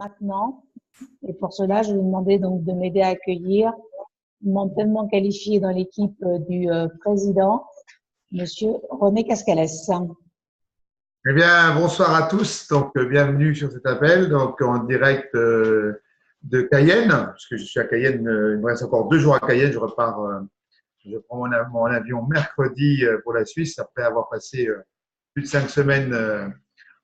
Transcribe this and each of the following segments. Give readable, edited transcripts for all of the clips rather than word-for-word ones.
maintenant. Et pour cela, je vais demander donc de m'aider à accueillir un membre tellement qualifié dans l'équipe du président, Monsieur René Cascalès. Eh bien, bonsoir à tous. Donc, bienvenue sur cet appel, donc en direct de Cayenne, parce que je suis à Cayenne. Il me reste encore 2 jours à Cayenne. Je repars, je prends mon avion mercredi pour la Suisse après avoir passé plus de 5 semaines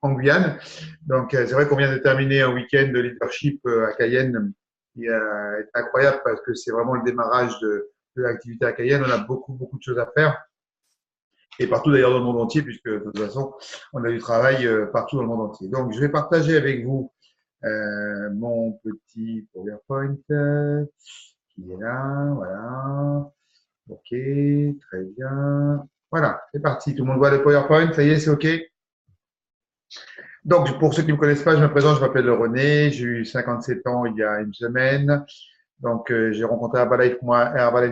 en Guyane. Donc, c'est vrai qu'on vient de terminer un week-end de leadership à Cayenne qui est incroyable parce que c'est vraiment le démarrage de l'activité à Cayenne. On a beaucoup de choses à faire. Et partout d'ailleurs dans le monde entier, puisque de toute façon, on a du travail partout dans le monde entier. Donc, je vais partager avec vous mon petit PowerPoint qui est là. Voilà. OK, très bien. Voilà, c'est parti. Tout le monde voit le PowerPoint. Ça y est, c'est OK. Donc, pour ceux qui ne me connaissent pas, je me présente. Je m'appelle René. J'ai eu 57 ans il y a une semaine. Donc, j'ai rencontré Herbalife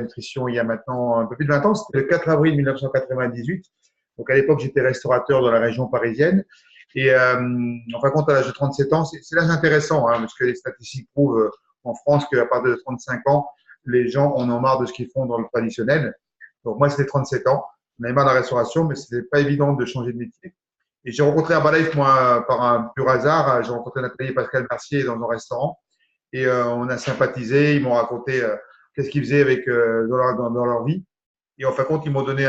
Nutrition il y a maintenant un peu plus de 20 ans. C'était le 4 avril 1998. Donc, à l'époque, j'étais restaurateur dans la région parisienne. Et en fin de compte, à l'âge de 37 ans, c'est l'âge intéressant, hein, parce que les statistiques prouvent en France qu'à partir de 35 ans, les gens en ont marre de ce qu'ils font dans le traditionnel. Donc, moi, c'était 37 ans. On avait marre de la restauration, mais ce n'était pas évident de changer de métier. Et j'ai rencontré Herbalife, moi, par un pur hasard. J'ai rencontré Nathalie et Pascal Mercier dans un restaurant. Et on a sympathisé, ils m'ont raconté qu'est-ce qu'ils faisaient avec, dans leur vie. Et en fin de compte, ils m'ont donné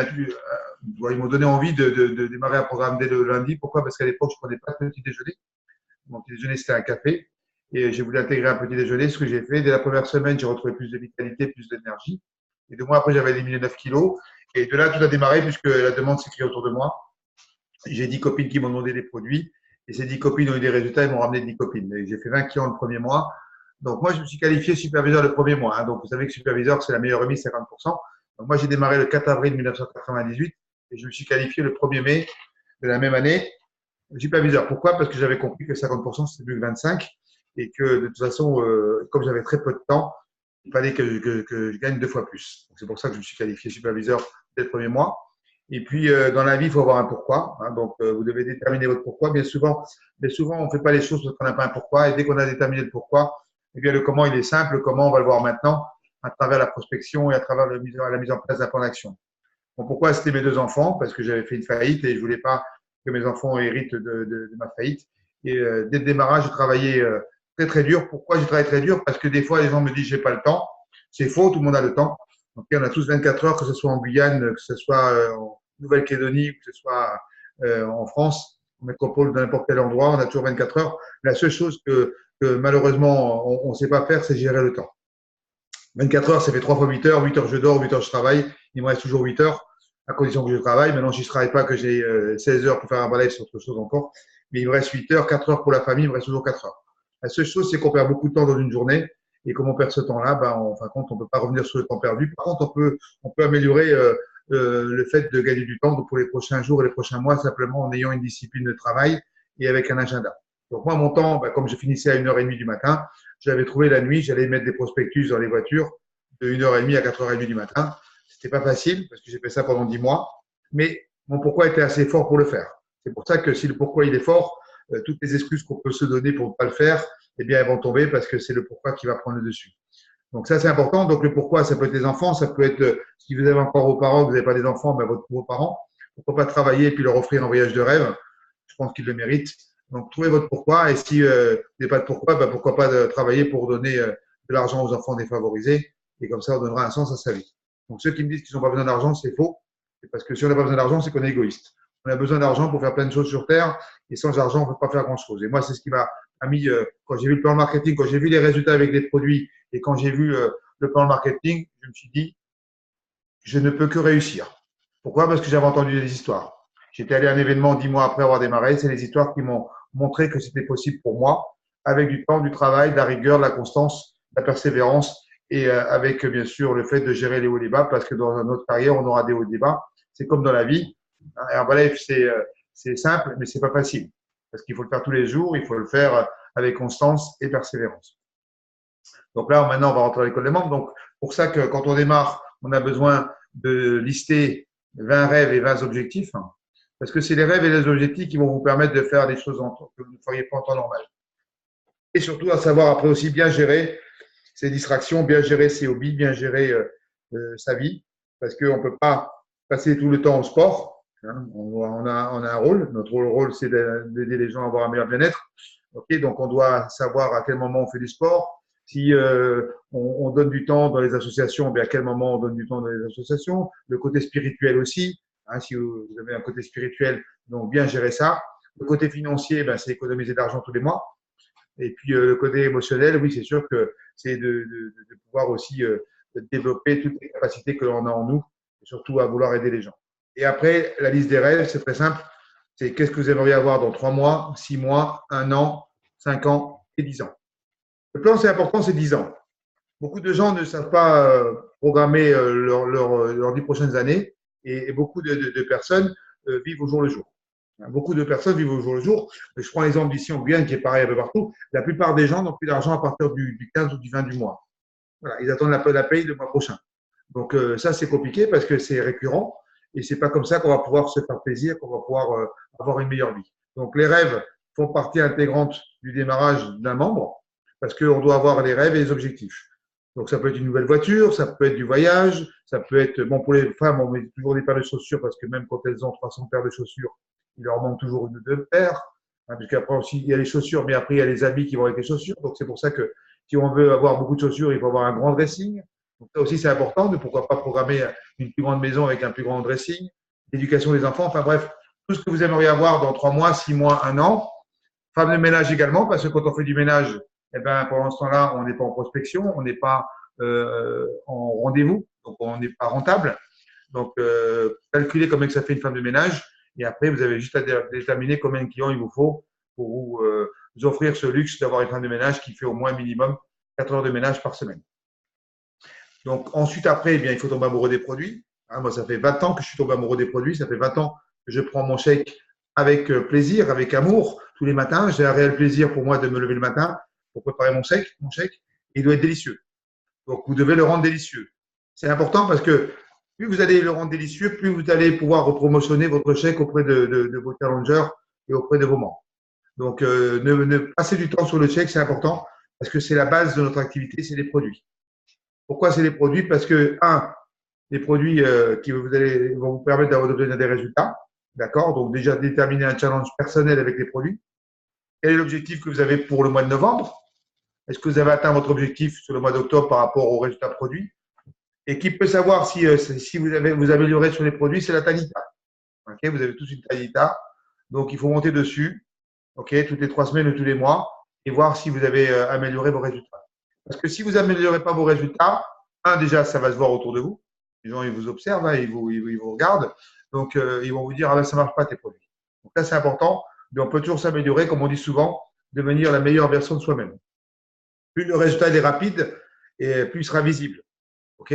envie de démarrer un programme dès le lundi. Pourquoi? Parce qu'à l'époque, je ne prenais pas de petit déjeuner. Mon petit déjeuner, c'était un café. Et j'ai voulu intégrer un petit déjeuner, ce que j'ai fait. Dès la première semaine, j'ai retrouvé plus de vitalité, plus d'énergie. Et 2 mois après, j'avais éliminé 9 kilos. Et de là, tout a démarré puisque la demande s'est créée autour de moi. J'ai 10 copines qui m'ont demandé des produits. Et ces 10 copines ont eu des résultats, ils m'ont ramené 10 copines. J'ai fait 20 kilos le premier mois. Donc, moi, je me suis qualifié superviseur le premier mois. Hein. Donc, vous savez que superviseur, c'est la meilleure remise, 50%. Donc, moi, j'ai démarré le 4 avril 1998 et je me suis qualifié le 1er mai de la même année superviseur. Pourquoi? Parce que j'avais compris que 50%, c'était plus que 25 et que de toute façon, comme j'avais très peu de temps, il fallait que je gagne 2 fois plus. C'est pour ça que je me suis qualifié superviseur dès le premier mois. Et puis, dans la vie, il faut avoir un pourquoi. Hein. Donc, vous devez déterminer votre pourquoi. Mais souvent, on ne fait pas les choses parce qu'on n'a pas un pourquoi. Et dès qu'on a déterminé le pourquoi, eh bien, le comment, il est simple. Le comment, on va le voir maintenant à travers la prospection et à travers la mise en place d'un plan d'action. Bon, pourquoi c'était mes 2 enfants? Parce que j'avais fait une faillite et je voulais pas que mes enfants héritent de ma faillite. Et dès le démarrage, j'ai travaillé très dur. Pourquoi j'ai travaillé très dur? Parce que des fois, les gens me disent j'ai pas le temps. C'est faux, tout le monde a le temps. Donc, on a tous 24 heures, que ce soit en Guyane, que ce soit en Nouvelle-Calédonie, que ce soit en France, en métropole, dans n'importe quel endroit, on a toujours 24 heures. La seule chose que malheureusement, on ne sait pas faire, c'est gérer le temps. 24 heures, ça fait 3 fois 8 heures. 8 heures, je dors, 8 heures, je travaille. Il me reste toujours 8 heures, à condition que je travaille. Maintenant, si je ne travaille pas, que j'ai 16 heures pour faire un balai, c'est autre chose encore. Mais il me reste 8 heures, 4 heures pour la famille, il me reste toujours 4 heures. La seule chose, c'est qu'on perd beaucoup de temps dans une journée. Et comme on perd ce temps-là, en fin de compte, on ne peut pas revenir sur le temps perdu. Par contre, on peut améliorer le fait de gagner du temps pour les prochains jours et les prochains mois, simplement en ayant une discipline de travail et avec un agenda. Donc moi, mon temps, comme je finissais à 1h30 du matin, j'avais trouvé la nuit, j'allais mettre des prospectus dans les voitures de 1h30 à 4h30 du matin. C'était pas facile parce que j'ai fait ça pendant 10 mois, mais mon pourquoi était assez fort pour le faire. C'est pour ça que si le pourquoi il est fort, toutes les excuses qu'on peut se donner pour ne pas le faire, eh bien, elles vont tomber parce que c'est le pourquoi qui va prendre le dessus. Donc ça, c'est important. Donc le pourquoi, ça peut être les enfants, ça peut être, si vous avez encore vos parents, vous n'avez pas des enfants, vos parents. Pourquoi pas travailler et puis leur offrir un voyage de rêve? Je pense qu'ils le méritent. Donc trouvez votre pourquoi et si vous n'avez pas de pourquoi, pourquoi pas travailler pour donner de l'argent aux enfants défavorisés et comme ça, on donnera un sens à sa vie. Donc ceux qui me disent qu'ils n'ont pas besoin d'argent, c'est faux. C'est parce que si on n'a pas besoin d'argent, c'est qu'on est égoïste. On a besoin d'argent pour faire plein de choses sur Terre et sans argent, on ne peut pas faire grand-chose. Et moi, c'est ce qui m'a mis, quand j'ai vu le plan de marketing, quand j'ai vu les résultats avec les produits et quand j'ai vu le plan de marketing, je me suis dit, je ne peux que réussir. Pourquoi? Parce que j'avais entendu des histoires. J'étais allé à un événement 10 mois après avoir démarré. C'est les histoires qui m'ont montré que c'était possible pour moi, avec du temps, du travail, de la rigueur, de la constance, de la persévérance et avec bien sûr le fait de gérer les hauts et les bas, parce que dans notre carrière, on aura des hauts et des bas. C'est comme dans la vie. Herbalife, c'est simple, mais c'est pas facile. Parce qu'il faut le faire tous les jours, il faut le faire avec constance et persévérance. Donc là, maintenant, on va rentrer à l'école des membres. Donc, pour ça que quand on démarre, on a besoin de lister 20 rêves et 20 objectifs. Parce que c'est les rêves et les objectifs qui vont vous permettre de faire des choses que vous ne feriez pas en temps normal. Et surtout à savoir après aussi bien gérer ses distractions, bien gérer ses hobbies, bien gérer sa vie, parce qu'on ne peut pas passer tout le temps au sport. Hein. On a un rôle. Notre rôle, c'est d'aider les gens à avoir un meilleur bien-être. Okay, donc, on doit savoir à quel moment on fait du sport. Si on donne du temps dans les associations, bien à quel moment on donne du temps dans les associations. Le côté spirituel aussi. Hein, si vous avez un côté spirituel, donc bien gérer ça. Le côté financier, ben, c'est économiser de l'argent tous les mois. Et puis le côté émotionnel, oui, c'est sûr que c'est de pouvoir aussi développer toutes les capacités que l'on a en nous, et surtout à vouloir aider les gens. Et après, la liste des rêves, c'est très simple. C'est qu'est-ce que vous aimeriez avoir dans 3 mois, 6 mois, 1 an, 5 ans et 10 ans. Le plan, c'est important, c'est 10 ans. Beaucoup de gens ne savent pas programmer leurs 10 prochaines années et beaucoup de personnes vivent au jour le jour. Beaucoup de personnes vivent au jour le jour. Je prends l'exemple d'ici en Guyane qui est pareil un peu partout. La plupart des gens n'ont plus d'argent à partir du 15 ou du 20 du mois. Voilà, ils attendent la paye le mois prochain. Donc ça, c'est compliqué parce que c'est récurrent et c'est pas comme ça qu'on va pouvoir se faire plaisir, qu'on va pouvoir avoir une meilleure vie. Donc les rêves font partie intégrante du démarrage d'un membre parce qu'on doit avoir les rêves et les objectifs. Donc ça peut être une nouvelle voiture, ça peut être du voyage, ça peut être, bon pour les femmes, on met toujours des paires de chaussures parce que même quand elles ont 300 paires de chaussures, il leur manque toujours une ou deux paires. Hein, puisqu'après aussi, il y a les chaussures, mais après, il y a les habits qui vont avec les chaussures. Donc, c'est pour ça que si on veut avoir beaucoup de chaussures, il faut avoir un grand dressing. Donc, ça aussi, c'est important. De pourquoi pas programmer une plus grande maison avec un plus grand dressing, l'éducation des enfants. Enfin, bref, tout ce que vous aimeriez avoir dans 3 mois, 6 mois, 1 an. Femme de ménage également, parce que quand on fait du ménage, eh ben, pendant ce temps-là, on n'est pas en prospection, on n'est pas en rendez-vous, donc on n'est pas rentable. Donc, calculez combien que ça fait une femme de ménage. Et après, vous avez juste à déterminer combien de clients il vous faut pour vous offrir ce luxe d'avoir une femme de ménage qui fait au moins minimum 4 heures de ménage par semaine. Donc, ensuite, après, eh bien, il faut tomber amoureux des produits. Hein, moi, ça fait 20 ans que je suis tombé amoureux des produits. Ça fait 20 ans que je prends mon chèque avec plaisir, avec amour, tous les matins. J'ai un réel plaisir pour moi de me lever le matin pour préparer mon chèque. Il doit être délicieux. Donc, vous devez le rendre délicieux. C'est important parce que plus vous allez le rendre délicieux, plus vous allez pouvoir repromotionner votre chèque auprès de vos challengers et auprès de vos membres. Donc, ne passer du temps sur le chèque, c'est important parce que c'est la base de notre activité, c'est les produits. Pourquoi c'est les produits? Parce que, les produits qui vont vous permettre d'obtenir des résultats. D'accord? Donc, déjà, déterminer un challenge personnel avec les produits. Quel est l'objectif que vous avez pour le mois de novembre? Est-ce que vous avez atteint votre objectif sur le mois d'octobre par rapport aux résultats produits? Et qui peut savoir si vous améliorez sur les produits, c'est la Tanita. Okay, vous avez tous une Tanita. Donc, il faut monter dessus, toutes les 3 semaines ou tous les mois, et voir si vous avez amélioré vos résultats. Parce que si vous n'améliorez pas vos résultats, déjà, ça va se voir autour de vous. Les gens, ils vous observent, hein, ils vous regardent. Donc, ils vont vous dire, ça ne marche pas tes produits. Donc, là, c'est important. Mais on peut toujours s'améliorer, comme on dit souvent, devenir la meilleure version de soi-même. Plus le résultat est rapide, et plus il sera visible.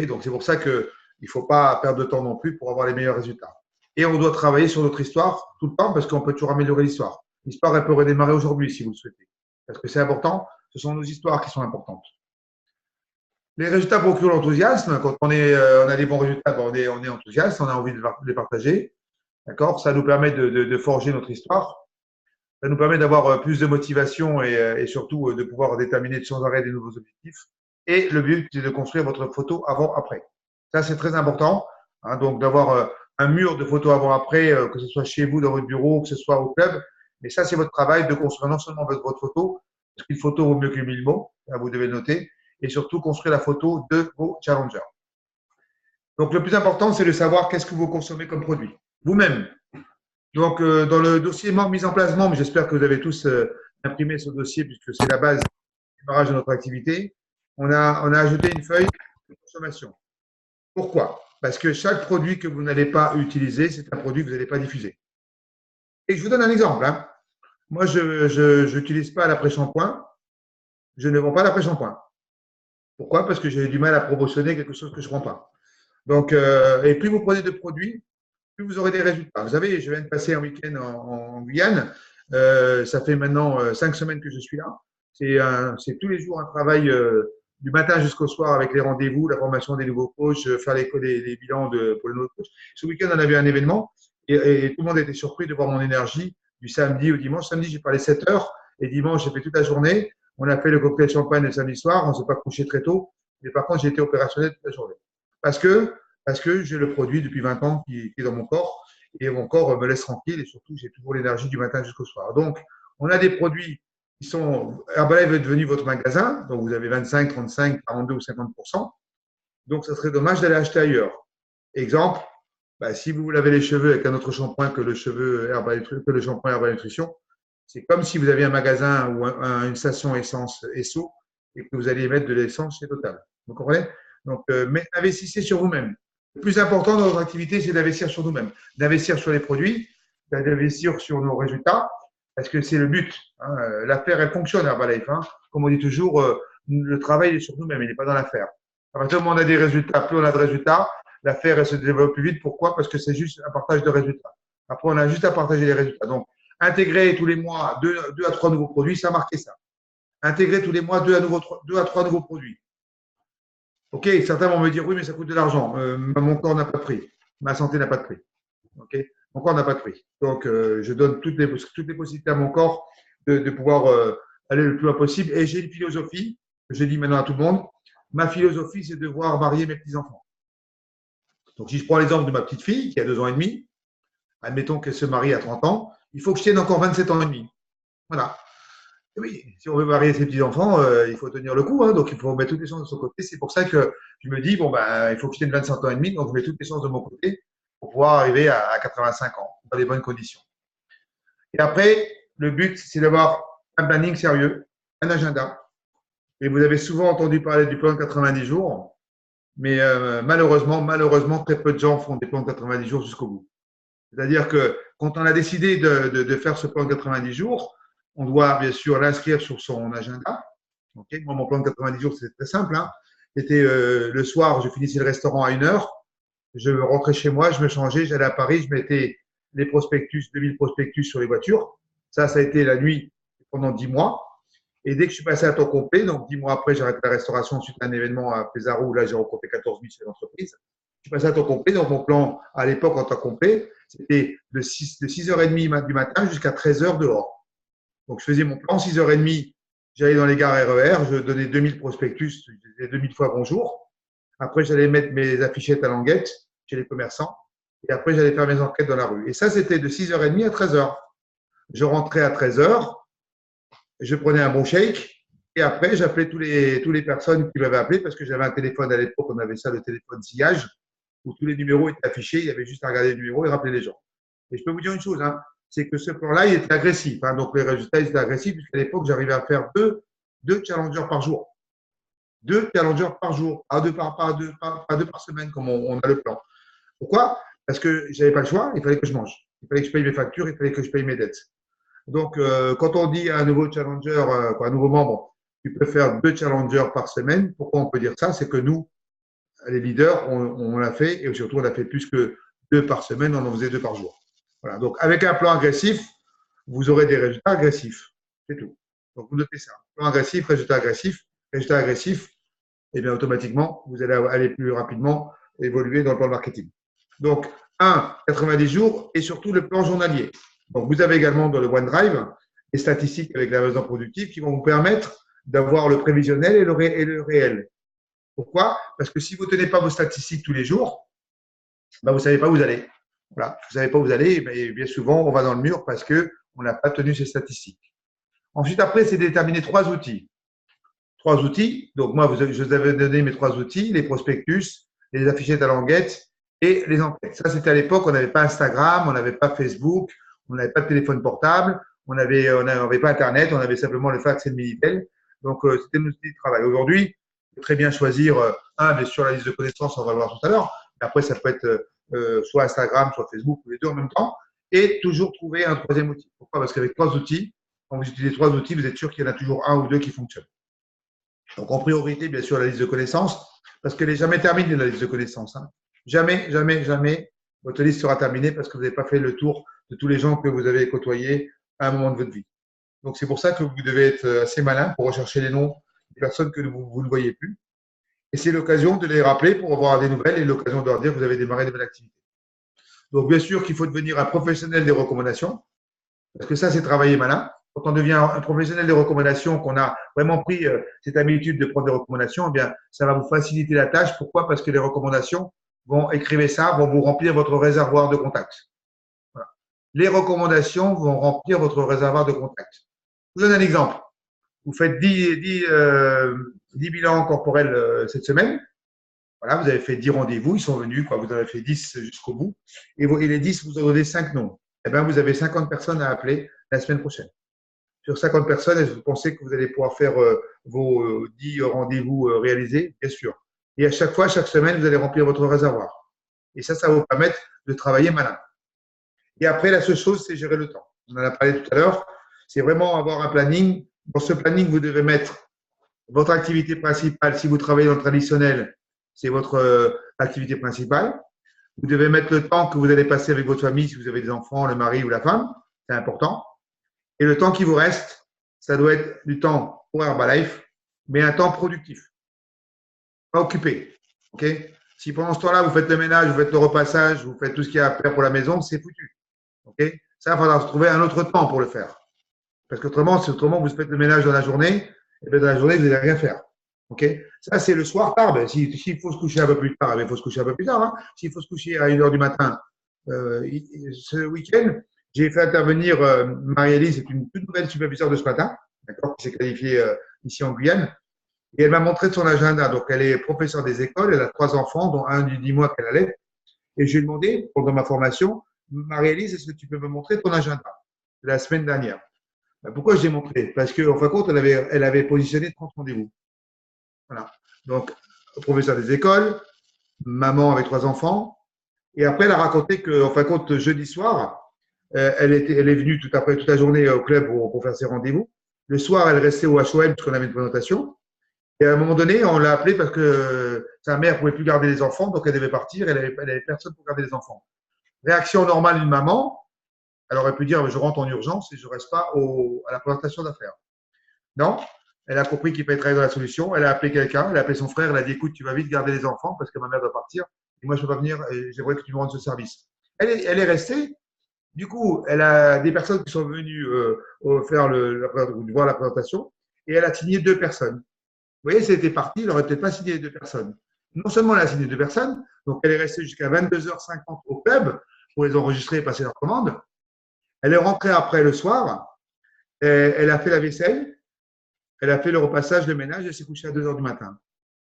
Donc, c'est pour ça qu'il ne faut pas perdre de temps non plus pour avoir les meilleurs résultats. Et on doit travailler sur notre histoire tout le temps parce qu'on peut toujours améliorer l'histoire. L'histoire, elle peut redémarrer aujourd'hui si vous le souhaitez. Parce que c'est important, ce sont nos histoires qui sont importantes. Les résultats procurent l'enthousiasme. Quand on a des bons résultats, on est enthousiaste, on a envie de les partager. D'accord? Ça nous permet de forger notre histoire. Ça nous permet d'avoir plus de motivation et surtout de pouvoir déterminer sans arrêt des nouveaux objectifs. Et le but, c'est de construire votre photo avant-après. Ça, c'est très important. Hein, donc, d'avoir un mur de photos avant-après, que ce soit chez vous, dans votre bureau, que ce soit au club. Mais ça, c'est votre travail de construire non seulement votre photo, parce qu'une photo vaut mieux que 1000 mots, là, vous devez le noter, et surtout construire la photo de vos challengers. Donc, le plus important, c'est de savoir qu'est-ce que vous consommez comme produit. Vous-même. Donc, dans le dossier mise en place membre, j'espère que vous avez tous imprimé ce dossier puisque c'est la base du démarrage de notre activité. On a ajouté une feuille de consommation. Pourquoi? Parce que chaque produit que vous n'allez pas utiliser, c'est un produit que vous n'allez pas diffuser. Et je vous donne un exemple. Hein. Moi, je n'utilise pas l'après-shampoing. Je ne vends pas l'après-shampoing. Pourquoi? Parce que j'ai du mal à promotionner quelque chose que je ne prends pas. Donc, et plus vous prenez de produits, plus vous aurez des résultats. Vous savez, je viens de passer un week-end en Guyane. Ça fait maintenant 5 semaines que je suis là. C'est tous les jours un travail du matin jusqu'au soir avec les rendez-vous, la formation des nouveaux coachs, faire les bilans pour les nouveaux coachs. Ce week-end, on avait un événement et tout le monde était surpris de voir mon énergie du samedi au dimanche. Samedi, j'ai parlé 7 heures et dimanche, j'ai fait toute la journée. On a fait le cocktail champagne le samedi soir, on ne s'est pas couché très tôt, mais par contre, j'ai été opérationnel toute la journée. Parce que j'ai le produit depuis 20 ans qui est dans mon corps et mon corps me laisse tranquille et surtout, j'ai toujours l'énergie du matin jusqu'au soir. Donc, on a des produits qui sont… Herbalife est devenu votre magasin, donc vous avez 25, 35, 42 ou 50%. Donc, ça serait dommage d'aller acheter ailleurs. Exemple, si vous vous lavez les cheveux avec un autre shampoing que le shampoing Herbalife Nutrition, c'est comme si vous aviez un magasin ou une station essence Esso et que vous alliez mettre de l'essence chez Total. Vous comprenez? Donc, mais investissez sur vous-même. Le plus important dans votre activité, c'est d'investir sur nous-mêmes, d'investir sur les produits, d'investir sur nos résultats, parce que c'est le but. Hein. L'affaire, elle fonctionne à Herbalife. Hein. Comme on dit toujours, le travail est sur nous-mêmes, il n'est pas dans l'affaire. À partir du moment où on a des résultats, plus on a de résultats, l'affaire, elle se développe plus vite. Pourquoi? Parce que c'est juste un partage de résultats. Après, on a juste à partager les résultats. Donc, intégrer tous les mois 2 à 3 nouveaux produits, ça a marqué ça. Intégrer tous les mois 2 à 3 nouveaux produits. Ok, certains vont me dire, oui, mais ça coûte de l'argent. Mon corps n'a pas de prix. Ma santé n'a pas de prix. Ok, mon corps n'a pas de prix. Donc, je donne toutes les possibilités à mon corps de pouvoir aller le plus loin possible. Et j'ai une philosophie, que je dis maintenant à tout le monde. Ma philosophie, c'est de voir marier mes petits-enfants. Donc, si je prends l'exemple de ma petite fille qui a 2 ans et demi, admettons qu'elle se marie à 30 ans, il faut que je tienne encore 27 ans et demi. Voilà. Et oui, si on veut marier ses petits-enfants, il faut tenir le coup, hein, donc il faut mettre toutes les chances de son côté. C'est pour ça que je me dis, il faut que je tienne 25 ans et demi, donc je mets toutes les chances de mon côté pour pouvoir arriver à 85 ans, dans les bonnes conditions. Et après, le but, c'est d'avoir un planning sérieux, un agenda. Et vous avez souvent entendu parler du plan de 90 jours, mais malheureusement, très peu de gens font des plans de 90 jours jusqu'au bout. C'est-à-dire que quand on a décidé de faire ce plan de 90 jours, on doit bien sûr l'inscrire sur son agenda. Okay. Moi, mon plan de 90 jours, c'était très simple. Hein. C'était le soir, je finissais le restaurant à 1h, je rentrais chez moi, je me changeais, j'allais à Paris, je mettais les prospectus, 2000 prospectus sur les voitures. Ça a été la nuit pendant 10 mois. Et dès que je suis passé à temps complet, donc 10 mois après, j'ai arrêté la restauration suite à un événement à Pesaro où là, j'ai rencontré 14 000 chez l'entreprise. Je suis passé à temps complet. Donc, mon plan à l'époque en temps complet, c'était de 6h30 du matin jusqu'à 13h dehors. Donc, je faisais mon plan, 6h30, j'allais dans les gares RER, je donnais 2000 prospectus, je disais 2000 fois bonjour. Après, j'allais mettre mes affichettes à languette chez les commerçants. Et après, j'allais faire mes enquêtes dans la rue. Et ça, c'était de 6h30 à 13h. Je rentrais à 13h, je prenais un bon shake. Et après, j'appelais toutes les personnes qui m'avaient appelé parce que j'avais un téléphone à l'époque, on avait ça, le téléphone sillage, où tous les numéros étaient affichés. Il y avait juste à regarder les numéros et rappeler les gens. Et je peux vous dire une chose, hein, c'est que ce plan-là, il était agressif. Hein, donc, les résultats, ils étaient agressifs puisqu'à l'époque, j'arrivais à faire deux challengers par jour. 2 challengers par jour, pas deux par semaine, comme on a le plan. Pourquoi? Parce que je n'avais pas le choix, il fallait que je mange. Il fallait que je paye mes factures, il fallait que je paye mes dettes. Donc, quand on dit à un nouveau challenger, un nouveau membre, tu peux faire 2 challengers par semaine, pourquoi on peut dire ça? C'est que nous, les leaders, on l'a fait et surtout, on a fait plus que 2 par semaine, on en faisait 2 par jour. Voilà. Donc, avec un plan agressif, vous aurez des résultats agressifs. C'est tout. Donc, vous notez ça. Plan agressif, résultat agressif, et bien automatiquement, vous allez aller plus rapidement évoluer dans le plan de marketing. Donc, 90 jours et surtout le plan journalier. Donc, vous avez également dans le OneDrive des statistiques avec la raison productive qui vont vous permettre d'avoir le prévisionnel et le réel. Pourquoi? Parce que si vous ne tenez pas vos statistiques tous les jours, vous ne savez pas où vous allez. Voilà. Vous ne savez pas où vous allez, et bien souvent, on va dans le mur parce qu'on n'a pas tenu ces statistiques. Ensuite, après, c'est déterminer 3 outils. 3 outils. Donc, moi, je vous avais donné mes 3 outils, les prospectus, les affichettes à languette et les enquêtes. Ça, c'était à l'époque, on n'avait pas Instagram, on n'avait pas Facebook, on n'avait pas de téléphone portable, on n'avait pas Internet, on avait simplement le fax et le Minitel. Donc, c'était nos outils de travail. Aujourd'hui, on peut très bien choisir bien sûr, la liste de connaissances, on va le voir tout à l'heure. Après, ça peut être soit Instagram, soit Facebook, ou les deux en même temps. Et toujours trouver un 3e outil. Pourquoi? Parce qu'avec 3 outils, quand vous utilisez 3 outils, vous êtes sûr qu'il y en a toujours un ou 2 qui fonctionnent. Donc, en priorité, bien sûr, la liste de connaissances, parce qu'elle n'est jamais terminée, la liste de connaissances. Hein. Jamais, votre liste sera terminée parce que vous n'avez pas fait le tour de tous les gens que vous avez côtoyés à un moment de votre vie. Donc, c'est pour ça que vous devez être assez malin pour rechercher les noms des personnes que vous ne voyez plus. Et c'est l'occasion de les rappeler pour avoir des nouvelles et l'occasion de leur dire que vous avez démarré des belles activités. Donc, bien sûr qu'il faut devenir un professionnel des recommandations, parce que ça, c'est travailler malin. quand on devient un professionnel des recommandations, qu'on a vraiment pris cette habitude de prendre des recommandations, eh bien, ça va vous faciliter la tâche. Pourquoi? Parce que les recommandations écrivez ça, vont vous remplir votre réservoir de contacts. Voilà. Les recommandations vont remplir votre réservoir de contacts. Je vous donne un exemple. Vous faites 10 bilans corporels cette semaine. Voilà, vous avez fait 10 rendez-vous, ils sont venus, quoi. Vous en avez fait 10 jusqu'au bout. Et les 10, vous en donnez 5 noms. Eh bien, vous avez 50 personnes à appeler la semaine prochaine. Sur 50 personnes, est-ce que vous pensez que vous allez pouvoir faire vos 10 rendez-vous réalisés? Bien sûr. Et à chaque fois, chaque semaine, vous allez remplir votre réservoir. Et ça va vous permettre de travailler malin. Et après, la seule chose, c'est gérer le temps. On en a parlé tout à l'heure. C'est vraiment avoir un planning. Dans ce planning, vous devez mettre votre activité principale. Si vous travaillez dans le traditionnel, c'est votre activité principale. Vous devez mettre le temps que vous allez passer avec votre famille, si vous avez des enfants, le mari ou la femme. C'est important. Et le temps qui vous reste, ça doit être du temps pour Herbalife, mais un temps productif. Pas occupé. OK? Si pendant ce temps-là, vous faites le ménage, vous faites le repassage, vous faites tout ce qu'il y a à faire pour la maison, c'est foutu. OK? Ça, il faudra se trouver un autre temps pour le faire. Parce qu'autrement, si autrement vous faites le ménage dans la journée, et bien dans la journée, vous n'allez rien faire. OK? Ça, c'est le soir tard. Ben, s'il faut se coucher un peu plus tard, il faut se coucher un peu plus tard. Hein. S'il faut se coucher à 1h du matin, ce week-end, j'ai fait intervenir Marie-Élise, c'est une toute nouvelle superviseure de ce matin, d'accord, qui s'est qualifiée ici en Guyane. Et elle m'a montré son agenda. Donc, elle est professeure des écoles, elle a 3 enfants, dont un du 10 mois qu'elle allait. Et je lui ai demandé, pendant ma formation, Marie-Élise, est-ce que tu peux me montrer ton agenda de la semaine dernière? Ben, pourquoi je l'ai montré? Parce qu'en fin de compte, elle avait positionné 30 rendez-vous. Voilà. Donc, professeur des écoles, maman avec 3 enfants. Et après, elle a raconté qu'en fin de compte, jeudi soir, elle est venue toute la journée au club pour faire ses rendez-vous. Le soir, elle restait au HOM puisqu'on avait une présentation. Et à un moment donné, on l'a appelée parce que sa mère ne pouvait plus garder les enfants, donc elle devait partir. Elle avait personne pour garder les enfants. Réaction normale d'une maman, elle aurait pu dire je rentre en urgence et je ne reste pas à la présentation d'affaires. Non, elle a compris qu'il fallait travailler dans la solution. Elle a appelé quelqu'un, elle a appelé son frère, elle a dit écoute, tu vas vite garder les enfants parce que ma mère doit partir et moi je ne peux pas venir et j'aimerais que tu me rendes ce service. Elle est restée. Du coup, elle a des personnes qui sont venues voir la présentation et elle a signé 2 personnes. Vous voyez, si elle était partie, elle n'aurait peut-être pas signé les 2 personnes. Non seulement elle a signé 2 personnes, donc elle est restée jusqu'à 22h50 au club pour les enregistrer et passer leur commande. Elle est rentrée après le soir, elle a fait la vaisselle, elle a fait le repassage, le ménage, elle s'est couchée à 2h du matin.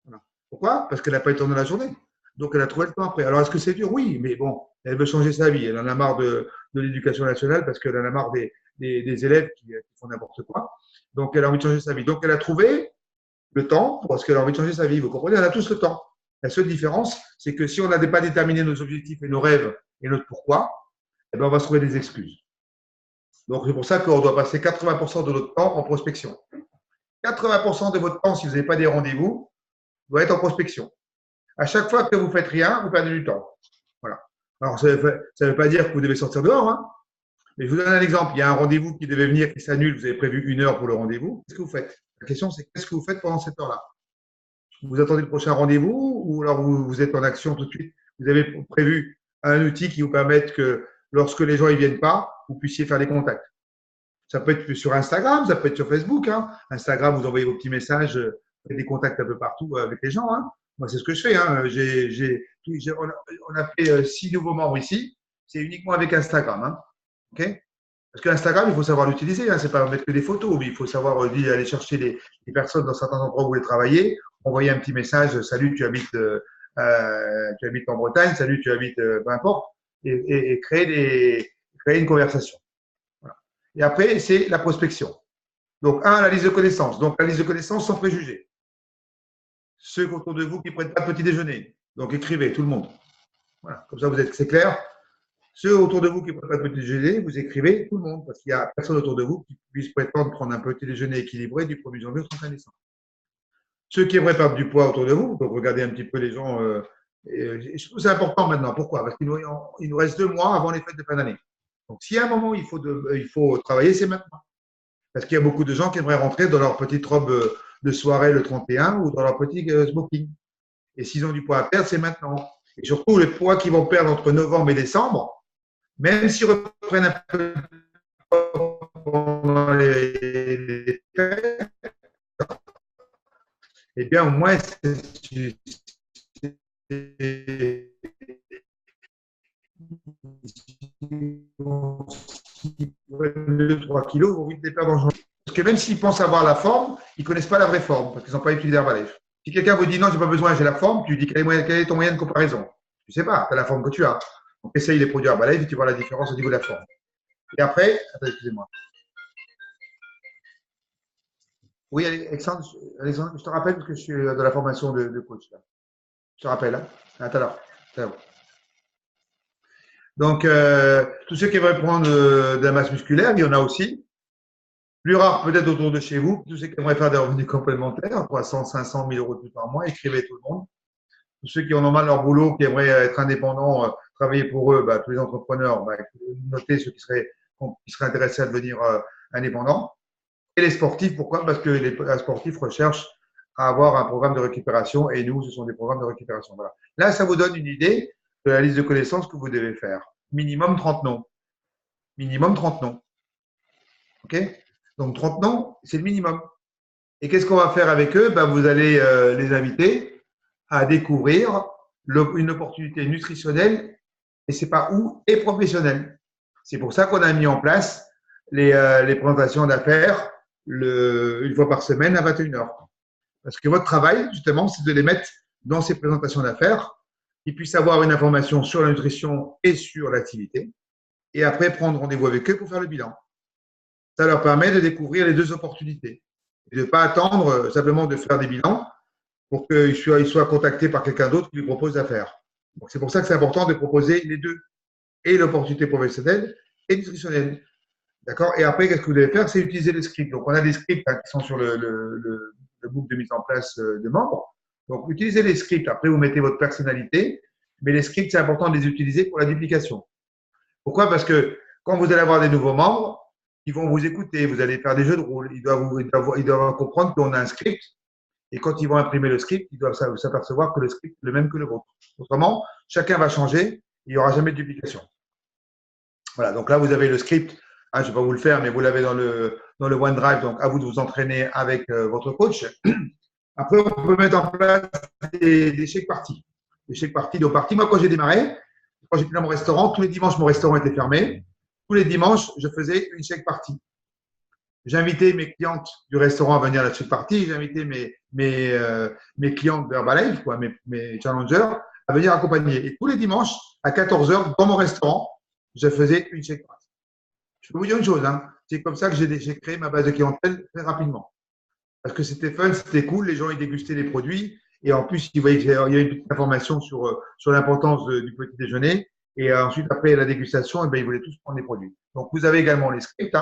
Voilà. Pourquoi? Parce qu'elle n'a pas eu le temps dans la journée. Donc, elle a trouvé le temps après. Alors, est-ce que c'est dur? Oui, mais bon, elle veut changer sa vie. Elle en a marre de l'éducation nationale parce qu'elle en a marre des élèves qui font n'importe quoi. Donc, elle a envie de changer sa vie. Donc, elle a trouvé le temps parce qu'elle a envie de changer sa vie. Vous comprenez? On a tous le temps. La seule différence, c'est que si on n'a pas déterminé nos objectifs et nos rêves et notre pourquoi, eh bien, on va se trouver des excuses. Donc, c'est pour ça qu'on doit passer 80% de notre temps en prospection. 80% de votre temps, si vous n'avez pas des rendez-vous, doit être en prospection. À chaque fois que vous faites rien, vous perdez du temps. Voilà. Alors, ça ne veut pas dire que vous devez sortir dehors, hein. Mais je vous donne un exemple. Il y a un rendez-vous qui devait venir, qui s'annule. Vous avez prévu 1 heure pour le rendez-vous. Qu'est-ce que vous faites? La question, c'est qu'est-ce que vous faites pendant cette heure-là? Vous attendez le prochain rendez-vous ou alors vous êtes en action tout de suite? Vous avez prévu un outil qui vous permette que lorsque les gens ne viennent pas, vous puissiez faire des contacts. Ça peut être sur Instagram, ça peut être sur Facebook. Hein. Instagram, vous envoyez vos petits messages, faites des contacts un peu partout avec les gens. Hein. Moi, c'est ce que je fais. Hein. On a fait 6 nouveaux membres ici. C'est uniquement avec Instagram. Hein. Okay, parce qu'Instagram, il faut savoir l'utiliser. Hein. Ce n'est pas mettre que des photos, mais il faut savoir aller chercher des personnes dans certains endroits où vous voulez travailler, envoyer un petit message. Salut, tu habites en Bretagne. Salut, tu habites peu importe. Et créer une conversation. Voilà. Et après, c'est la prospection. Donc, la liste de connaissances. Donc, la liste de connaissances sans préjugés. Ceux autour de vous qui ne prennent pas de petit déjeuner. Donc, écrivez, tout le monde. Voilà. Comme ça, c'est clair. Ceux autour de vous qui ne prennent pas de petit déjeuner, vous écrivez tout le monde. Parce qu'il n'y a personne autour de vous qui puisse prétendre prendre un petit déjeuner équilibré du 1er janvier au 31 décembre. Ceux qui aimeraient perdre du poids autour de vous, donc regardez un petit peu les gens. Je trouve que c'est important maintenant. Pourquoi? Parce qu'il nous reste 2 mois avant les fêtes de fin d'année. Donc, s'il y a un moment où il faut travailler, c'est maintenant. Parce qu'il y a beaucoup de gens qui aimeraient rentrer dans leur petite robe de soirée le 31 ou dans leur petit smoking. Et s'ils ont du poids à perdre, c'est maintenant. Et surtout, les poids qu'ils vont perdre entre novembre et décembre, même s'ils reprennent un peu pendant les fêtes, eh bien, au moins, c'est 2-3 kilos, vont vite les perdre en journée. Parce que même s'ils pensent avoir la forme, ils ne connaissent pas la vraie forme, parce qu'ils n'ont pas utilisé Herbalife. Si quelqu'un vous dit non, je n'ai pas besoin, j'ai la forme, tu lui dis quel est ton moyen de comparaison. Tu ne sais pas, tu as la forme que tu as. Donc, essaye les produits Herbalife et tu vois la différence au niveau de la forme. Et après, attendez, excusez-moi. Oui, Alexandre, je te rappelle parce que je suis de la formation de coach. Là. Je te rappelle. Hein. À tout à l'heure. Donc, tous ceux qui aimeraient prendre de la masse musculaire, il y en a aussi. Plus rare peut-être autour de chez vous. Tous ceux qui aimeraient faire des revenus complémentaires, 300, 500, 1000 euros de plus par mois, écrivez tout le monde. Tous ceux qui ont normalement leur boulot, qui aimeraient être indépendants, travailler pour eux, tous les entrepreneurs, notez ceux qui seraient intéressés à devenir indépendants. Et les sportifs, pourquoi? Parce que les sportifs recherchent à avoir un programme de récupération et nous, ce sont des programmes de récupération. Voilà. Là, ça vous donne une idée de la liste de connaissances que vous devez faire. Minimum 30 noms. Minimum 30 noms. OK? Donc 30 noms, c'est le minimum. Et qu'est-ce qu'on va faire avec eux? Vous allez les inviter à découvrir une opportunité nutritionnelle, et c'est pas où, et professionnelle. C'est pour ça qu'on a mis en place les présentations d'affaires une fois par semaine à 21h. Parce que votre travail, justement, c'est de les mettre dans ces présentations d'affaires, qu'ils puissent avoir une information sur la nutrition et sur l'activité, et après prendre rendez-vous avec eux pour faire le bilan. Ça leur permet de découvrir les deux opportunités et de ne pas attendre simplement de faire des bilans pour qu'ils soient contactés par quelqu'un d'autre qui lui propose d'affaires. Donc, c'est pour ça que c'est important de proposer les deux, et l'opportunité professionnelle et nutritionnelle. D'accord? Et après, qu'est-ce que vous devez faire? C'est utiliser les scripts. Donc, on a des scripts qui sont sur le book de mise en place de membres. Donc, utilisez les scripts. Après, vous mettez votre personnalité. Mais les scripts, c'est important de les utiliser pour la duplication. Pourquoi? Parce que quand vous allez avoir des nouveaux membres, ils vont vous écouter. Vous allez faire des jeux de rôle. Ils doivent comprendre qu'on a un script. Et quand ils vont imprimer le script, ils doivent s'apercevoir que le script est le même que le vôtre. Autrement, chacun va changer. Il n'y aura jamais de duplication. Voilà. Donc là, vous avez le script. Je ne vais pas vous le faire, mais vous l'avez dans le OneDrive, donc à vous de vous entraîner avec votre coach. Après, on peut mettre en place des chèques parties. Des chèques parties, donc parties. Moi, quand j'ai démarré, quand j'étais dans mon restaurant, tous les dimanches, mon restaurant était fermé. Tous les dimanches, je faisais une chèque partie. J'invitais mes clientes du restaurant à venir à la chèque partie. J'invitais mes clientes d'Herbalife, mes challengers, à venir accompagner. Et tous les dimanches, à 14h, dans mon restaurant, je faisais une chèque partie. Je peux vous dire une chose, c'est comme ça que j'ai créé ma base de clientèle très rapidement. Parce que c'était fun, c'était cool, les gens ils dégustaient les produits et en plus ils voyaient qu'il y a une petite information sur l'importance du petit déjeuner et ensuite après la dégustation, ils voulaient tous prendre des produits. Donc vous avez également les scripts,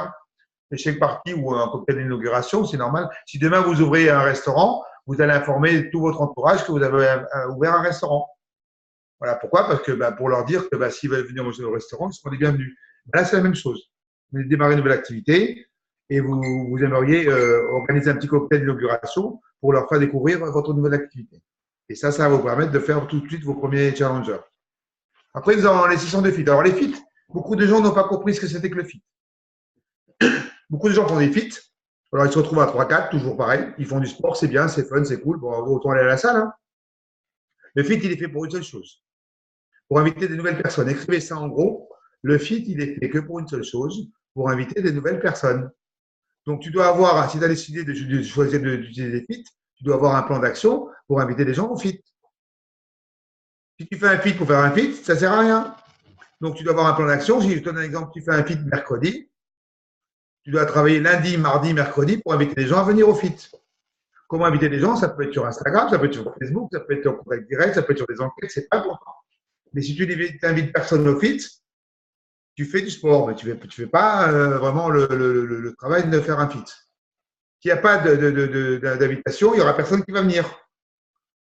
les chèques parties ou un cocktail d'inauguration, c'est normal. Si demain vous ouvrez un restaurant, vous allez informer tout votre entourage que vous avez ouvert un restaurant. Voilà, pourquoi? Parce que pour leur dire que s'ils veulent venir manger au restaurant, ils seront les bienvenus. Là, c'est la même chose. Vous démarrez une nouvelle activité et vous aimeriez organiser un petit cocktail d'inauguration pour leur faire découvrir votre nouvelle activité. Et ça va vous permettre de faire tout de suite vos premiers challengers. Après, nous avons les sessions de fit. Alors, les fits, beaucoup de gens n'ont pas compris ce que c'était que le fit. Beaucoup de gens font des fits. Alors, ils se retrouvent à 3-4, toujours pareil. Ils font du sport, c'est bien, c'est fun, c'est cool. Bon, autant aller à la salle. Le fit, il est fait pour une seule chose. Pour inviter des nouvelles personnes. Écrivez ça en gros. Le fit, il est fait que pour une seule chose, pour inviter des nouvelles personnes. Donc, tu dois avoir, si tu as décidé de choisir d'utiliser des fits, tu dois avoir un plan d'action pour inviter des gens au fit. Si tu fais un fit pour faire un fit, ça ne sert à rien. Donc, tu dois avoir un plan d'action. Si je te donne un exemple, tu fais un fit mercredi, tu dois travailler lundi, mardi, mercredi pour inviter les gens à venir au fit. Comment inviter les gens? Ça peut être sur Instagram, ça peut être sur Facebook, ça peut être en contact direct, ça peut être sur des enquêtes, c'est pas important. Mais si tu n'invites personne au fit, tu fais du sport, mais tu ne fais pas vraiment le travail de faire un fit. S'il n'y a pas d'invitation, il n'y aura personne qui va venir.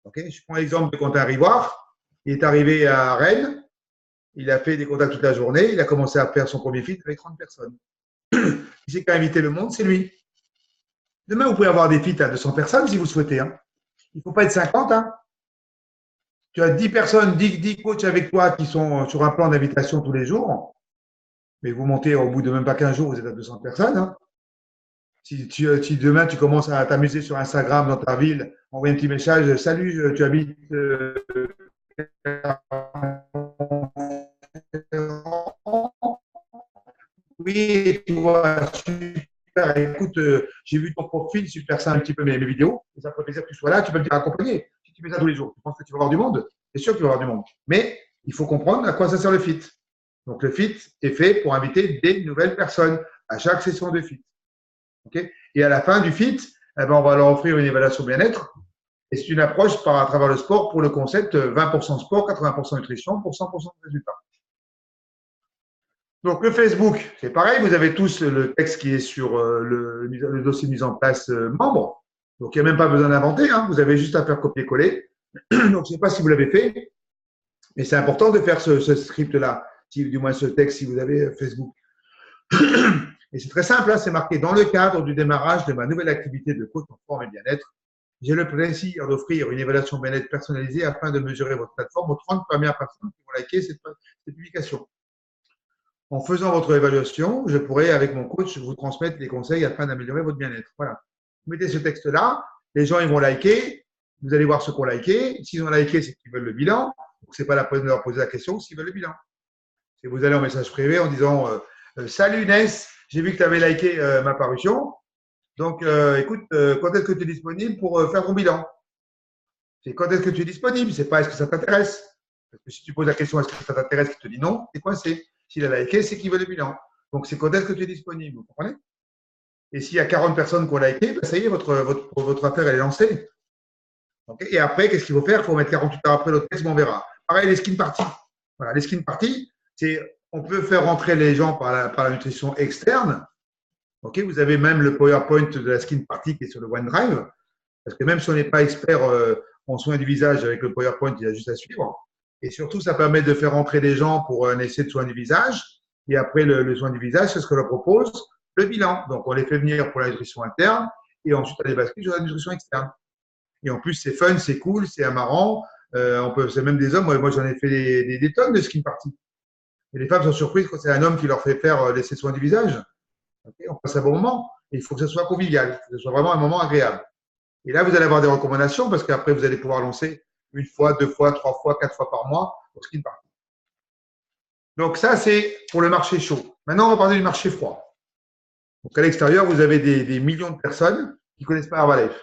Okay, je prends l'exemple de Quentin Rivoire. Il est arrivé à Rennes, il a fait des contacts toute la journée, il a commencé à faire son premier fit avec 30 personnes. Qui c'est qui a invité le monde? C'est lui. Demain, vous pouvez avoir des feats à 200 personnes si vous souhaitez. Il ne faut pas être 50. Tu as 10 personnes, 10 coachs avec toi qui sont sur un plan d'invitation tous les jours. Mais vous montez au bout de même pas 15 jours, vous êtes à 200 personnes. Hein. Si demain tu commences à t'amuser sur Instagram dans ta ville, envoyer un petit message, salut, tu habites oui, tu vois, super, écoute, j'ai vu ton profil, super ça un petit peu mes vidéos, et ça me fait plaisir que tu sois là, tu peux me dire accompagner. Si tu fais ça tous les jours, tu penses que tu vas avoir du monde? C'est sûr que tu vas avoir du monde. Mais il faut comprendre à quoi ça sert le fit. Donc le fit est fait pour inviter des nouvelles personnes à chaque session de fit. Okay, et à la fin du fit, eh ben, on va leur offrir une évaluation bien-être. Et c'est une approche à travers le sport pour le concept 20% sport, 80% nutrition pour 100% de résultats. Donc, le Facebook, c'est pareil. Vous avez tous le texte qui est sur le dossier mise en place membre. Donc, il n'y a même pas besoin d'inventer. Hein. Vous avez juste à faire copier-coller. Donc, je ne sais pas si vous l'avez fait, mais c'est important de faire ce script-là, du moins ce texte si vous avez Facebook. Et c'est très simple. Hein, c'est marqué dans le cadre du démarrage de ma nouvelle activité de coach en forme et bien-être. J'ai le plaisir d'offrir une évaluation bien-être personnalisée afin de mesurer votre plateforme aux 30 premières personnes qui vont liker cette publication. En faisant votre évaluation, je pourrai, avec mon coach, vous transmettre les conseils afin d'améliorer votre bien-être. Voilà. Vous mettez ce texte-là, les gens ils vont liker, vous allez voir ce qu'on a liké. S'ils ont liké, c'est qu'ils veulent le bilan. Donc, ce n'est pas la peine de leur poser la question s'ils veulent le bilan. Et vous allez en message privé en disant salut Ness, j'ai vu que tu avais liké ma parution. Donc, écoute, quand est-ce que tu es disponible pour faire ton bilan? C'est quand est-ce que tu es disponible, c'est pas est-ce que ça t'intéresse. Parce que si tu poses la question est-ce que ça t'intéresse, qu'il te dit non, c'est coincé. S'il a liké, c'est qu'il veut le bilan. Donc, c'est quand est-ce que tu es disponible, vous comprenez? Et s'il y a 40 personnes qui ont liké, ben ça y est, votre affaire elle est lancée. Okay, et après, qu'est-ce qu'il faut faire? Il faut mettre 48 heures après l'autre texte, on verra. Pareil, les skin parties. Voilà, les skin parties, c'est on peut faire rentrer les gens par la nutrition externe. Okay, vous avez même le PowerPoint de la skin party qui est sur le OneDrive. Parce que même si on n'est pas expert en soins du visage avec le PowerPoint, il y a juste à suivre. Et surtout, ça permet de faire rentrer des gens pour un essai de soins du visage. Et après le soin du visage, c'est ce que l'on propose, le bilan. Donc, on les fait venir pour la nutrition interne et ensuite on les bascule sur la nutrition externe. Et en plus, c'est fun, c'est cool, c'est marrant. C'est même des hommes. Moi, j'en ai fait des tonnes de skin party. Et les femmes sont surprises quand c'est un homme qui leur fait faire l'essai de soins du visage. Okay, on passe un bon moment. Et il faut que ce soit convivial, il faut que ce soit vraiment un moment agréable. Et là, vous allez avoir des recommandations parce qu'après, vous allez pouvoir lancer une fois, 2 fois, 3 fois, 4 fois par mois au skin party. Donc, ça, c'est pour le marché chaud. Maintenant, on va parler du marché froid. Donc, à l'extérieur, vous avez des millions de personnes qui ne connaissent pas Herbalife.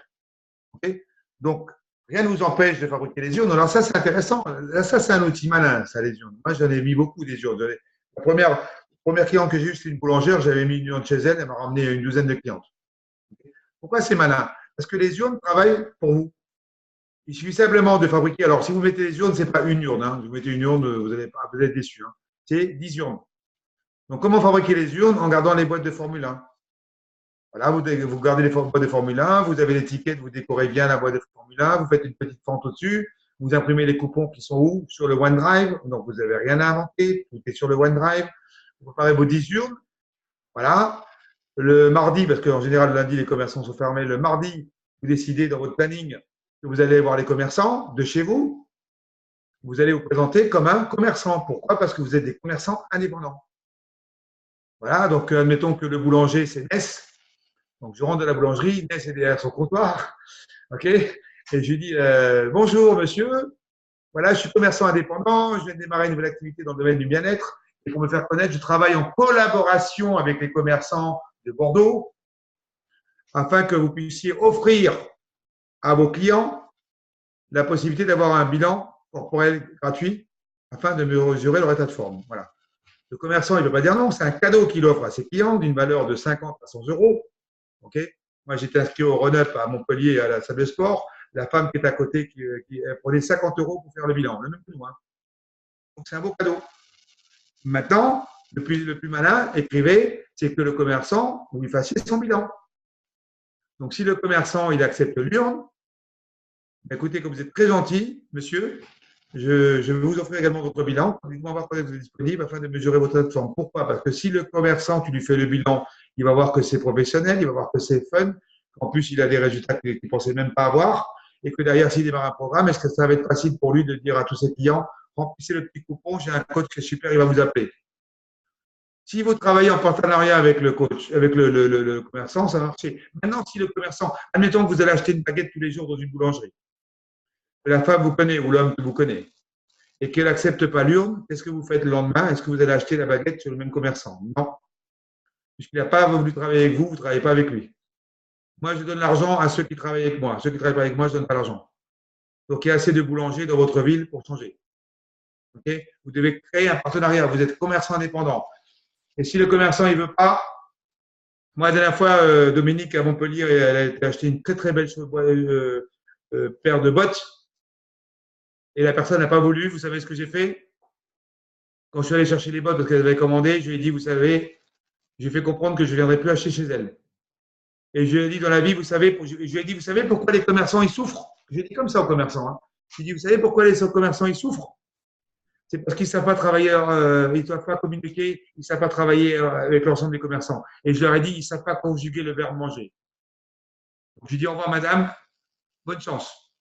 Okay, donc, rien ne vous empêche de fabriquer les urnes. Alors, ça, c'est intéressant. Ça, c'est un outil malin, ça, les urnes. Moi, j'en ai mis beaucoup des urnes. La première cliente que j'ai eue, c'était une boulangère. J'avais mis une urne chez elle. Elle m'a ramené une douzaine de clientes. Pourquoi c'est malin? Parce que les urnes travaillent pour vous. Il suffit simplement de fabriquer. Alors, si vous mettez les urnes, ce n'est pas une urne. Hein. Vous mettez une urne, vous allez être déçu. Hein. C'est 10 urnes. Donc, comment fabriquer les urnes? En gardant les boîtes de Formule 1. Voilà, vous gardez les boîtes de Formule 1, vous avez l'étiquette, vous décorez bien la boîte de Formule 1, vous faites une petite fente au-dessus, vous imprimez les coupons qui sont où? Sur le OneDrive. Donc, vous n'avez rien à inventer. Tout est sur le OneDrive. Vous préparez vos 10 urnes. Voilà. Le mardi, parce qu'en général, le lundi, les commerçants sont fermés. Le mardi, vous décidez dans votre planning que vous allez voir les commerçants de chez vous. Vous allez vous présenter comme un commerçant. Pourquoi? Parce que vous êtes des commerçants indépendants. Voilà. Donc, admettons que le boulanger, c'est Ness. Donc, je rentre de la boulangerie. Ness est derrière son comptoir. OK? Et je lui dis bonjour, monsieur. Voilà, je suis commerçant indépendant. Je viens de démarrer une nouvelle activité dans le domaine du bien-être. Et pour me faire connaître, je travaille en collaboration avec les commerçants de Bordeaux afin que vous puissiez offrir à vos clients la possibilité d'avoir un bilan corporel gratuit afin de mesurer leur état de forme. Voilà. Le commerçant, il ne peut pas dire non, c'est un cadeau qu'il offre à ses clients d'une valeur de 50 à 100 euros. Okay, moi, j'étais inscrit au Run-Up à Montpellier à la salle de sport. La femme qui est à côté, qui prenait 50 euros pour faire le bilan, le même plus loin. Donc, c'est un beau cadeau. Maintenant, le plus malin, écrivez, c'est que le commerçant, vous lui fassiez son bilan. Donc, si le commerçant, il accepte l'urne, écoutez, comme vous êtes très gentil, monsieur, je vais vous offrir également votre bilan. Dites-moi voir quand vous êtes disponible afin de mesurer votre plateforme. Pourquoi? Parce que si le commerçant, tu lui fais le bilan, il va voir que c'est professionnel, il va voir que c'est fun, qu'en plus, il a des résultats qu'il ne pensait même pas avoir, et que derrière, s'il démarre un programme, est-ce que ça va être facile pour lui de dire à tous ses clients, remplissez le petit coupon, j'ai un coach qui est super, il va vous appeler. Si vous travaillez en partenariat avec le coach, avec le commerçant, ça va marcher. Maintenant, si le commerçant, admettons que vous allez acheter une baguette tous les jours dans une boulangerie, que la femme vous connaît ou l'homme vous connaît, et qu'elle n'accepte pas l'urne, qu'est-ce que vous faites le lendemain? Est-ce que vous allez acheter la baguette sur le même commerçant? Non. Puisqu'il n'a pas voulu travailler avec vous, vous ne travaillez pas avec lui. Moi, je donne l'argent à ceux qui travaillent avec moi. Ceux qui ne travaillent pas avec moi, je ne donne pas l'argent. Donc, il y a assez de boulangers dans votre ville pour changer. Okay, vous devez créer un partenariat. Vous êtes commerçant indépendant. Et si le commerçant ne veut pas, moi, la dernière fois, Dominique à Montpellier, elle a été acheter une très très belle paire de bottes. Et la personne n'a pas voulu. Vous savez ce que j'ai fait? Quand je suis allé chercher les bottes parce qu'elle avait commandé, je lui ai dit, vous savez, je lui ai fait comprendre que je ne viendrai plus acheter chez elle. Et je lui ai dit dans la vie, vous savez, je lui ai dit, vous savez pourquoi les commerçants ils souffrent? J'ai dit comme ça aux commerçants. Hein. Je lui ai dit, vous savez pourquoi les commerçants ils souffrent? C'est parce qu'ils ne savent pas travailler, ils ne savent pas communiquer, ils ne savent pas travailler avec l'ensemble des commerçants. Et je leur ai dit, ils ne savent pas conjuguer le verbe manger. Donc, je lui ai dit, au revoir madame, bonne chance.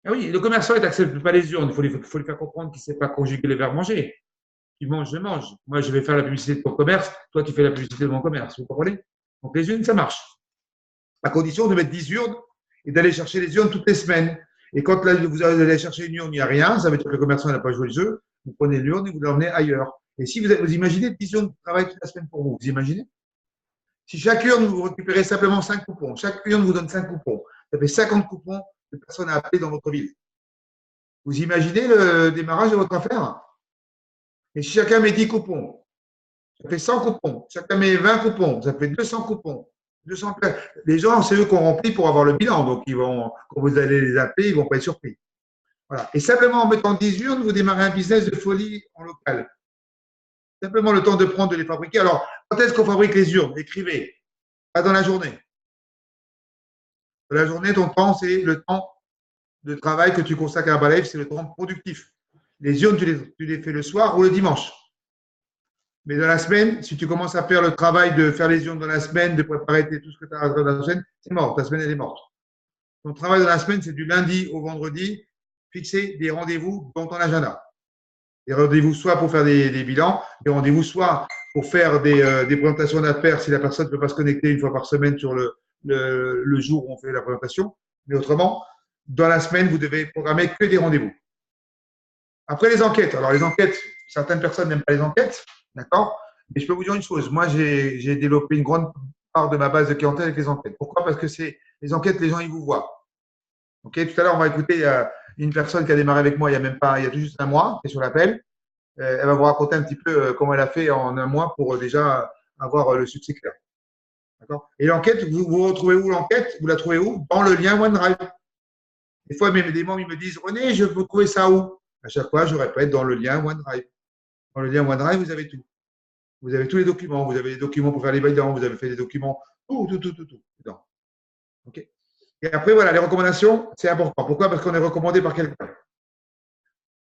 Ah oui, le commerçant n'accepte pas les urnes, il faut lui faire comprendre qu'il ne sait pas conjuguer le verbe manger. Tu manges, je mange. Moi, je vais faire la publicité de ton commerce, toi, tu fais la publicité de mon commerce. Vous comprenez? Donc, les urnes, ça marche. À condition de mettre 10 urnes et d'aller chercher les urnes toutes les semaines. Et quand là, vous allez chercher une urne, il n'y a rien, ça veut dire que le commerçant n'a pas joué le jeu. Vous prenez l'urne et vous l'emmenez ailleurs. Et si vous imaginez 10 urnes de travail toute la semaine pour vous, vous imaginez? Si chaque urne, vous récupérez simplement 5 coupons, chaque urne vous donne 5 coupons, ça fait 50 coupons de personnes à appeler dans votre ville. Vous imaginez le démarrage de votre affaire? Et si chacun met 10 coupons, ça fait 100 coupons. Chacun met 20 coupons, ça fait 200 coupons. 200... Les gens, c'est eux qui ont rempli pour avoir le bilan. Donc, quand vous allez les appeler, ils ne vont pas être surpris. Voilà. Et simplement en mettant 10 urnes, vous démarrez un business de folie en local. Simplement le temps de prendre, de les fabriquer. Alors, quand est-ce qu'on fabrique les urnes? Écrivez. Pas dans la journée. Dans la journée, ton temps, c'est le temps de travail que tu consacres à Herbalife, c'est le temps productif. Les urnes, tu les fais le soir ou le dimanche. Mais dans la semaine, si tu commences à faire le travail de faire les urnes dans la semaine, de préparer tout ce que tu as dans la semaine, c'est mort. Ta semaine, elle est morte. Ton travail dans la semaine, c'est du lundi au vendredi, fixer des rendez-vous dans ton agenda. Des rendez-vous soit pour faire des bilans, des rendez-vous soit pour faire des présentations d'affaires si la personne ne peut pas se connecter une fois par semaine sur le jour où on fait la présentation. Mais autrement, dans la semaine, vous devez programmer que des rendez-vous. Après, les enquêtes. Alors, les enquêtes, certaines personnes n'aiment pas les enquêtes, d'accord? Mais je peux vous dire une chose. Moi, j'ai développé une grande part de ma base de clientèle avec les enquêtes. Pourquoi? Parce que c'est les enquêtes, les gens, ils vous voient. Ok, tout à l'heure, on va écouter une personne qui a démarré avec moi il y a tout juste un mois, qui est sur l'appel. Elle va vous raconter un petit peu comment elle a fait en un mois pour déjà avoir le succès clair. D'accord? Et l'enquête, vous retrouvez où l'enquête? Vous la trouvez où? Dans le lien OneDrive. Des fois, des membres ils me disent, René, je peux trouver ça où? À chaque fois, je répète, dans le lien OneDrive. Dans le lien OneDrive, vous avez tout. Vous avez tous les documents. Vous avez les documents pour faire les bilans. Vous avez fait des documents. Tout. Dedans. OK? Et après, voilà, les recommandations, c'est important. Pourquoi? Parce qu'on est recommandé par quelqu'un.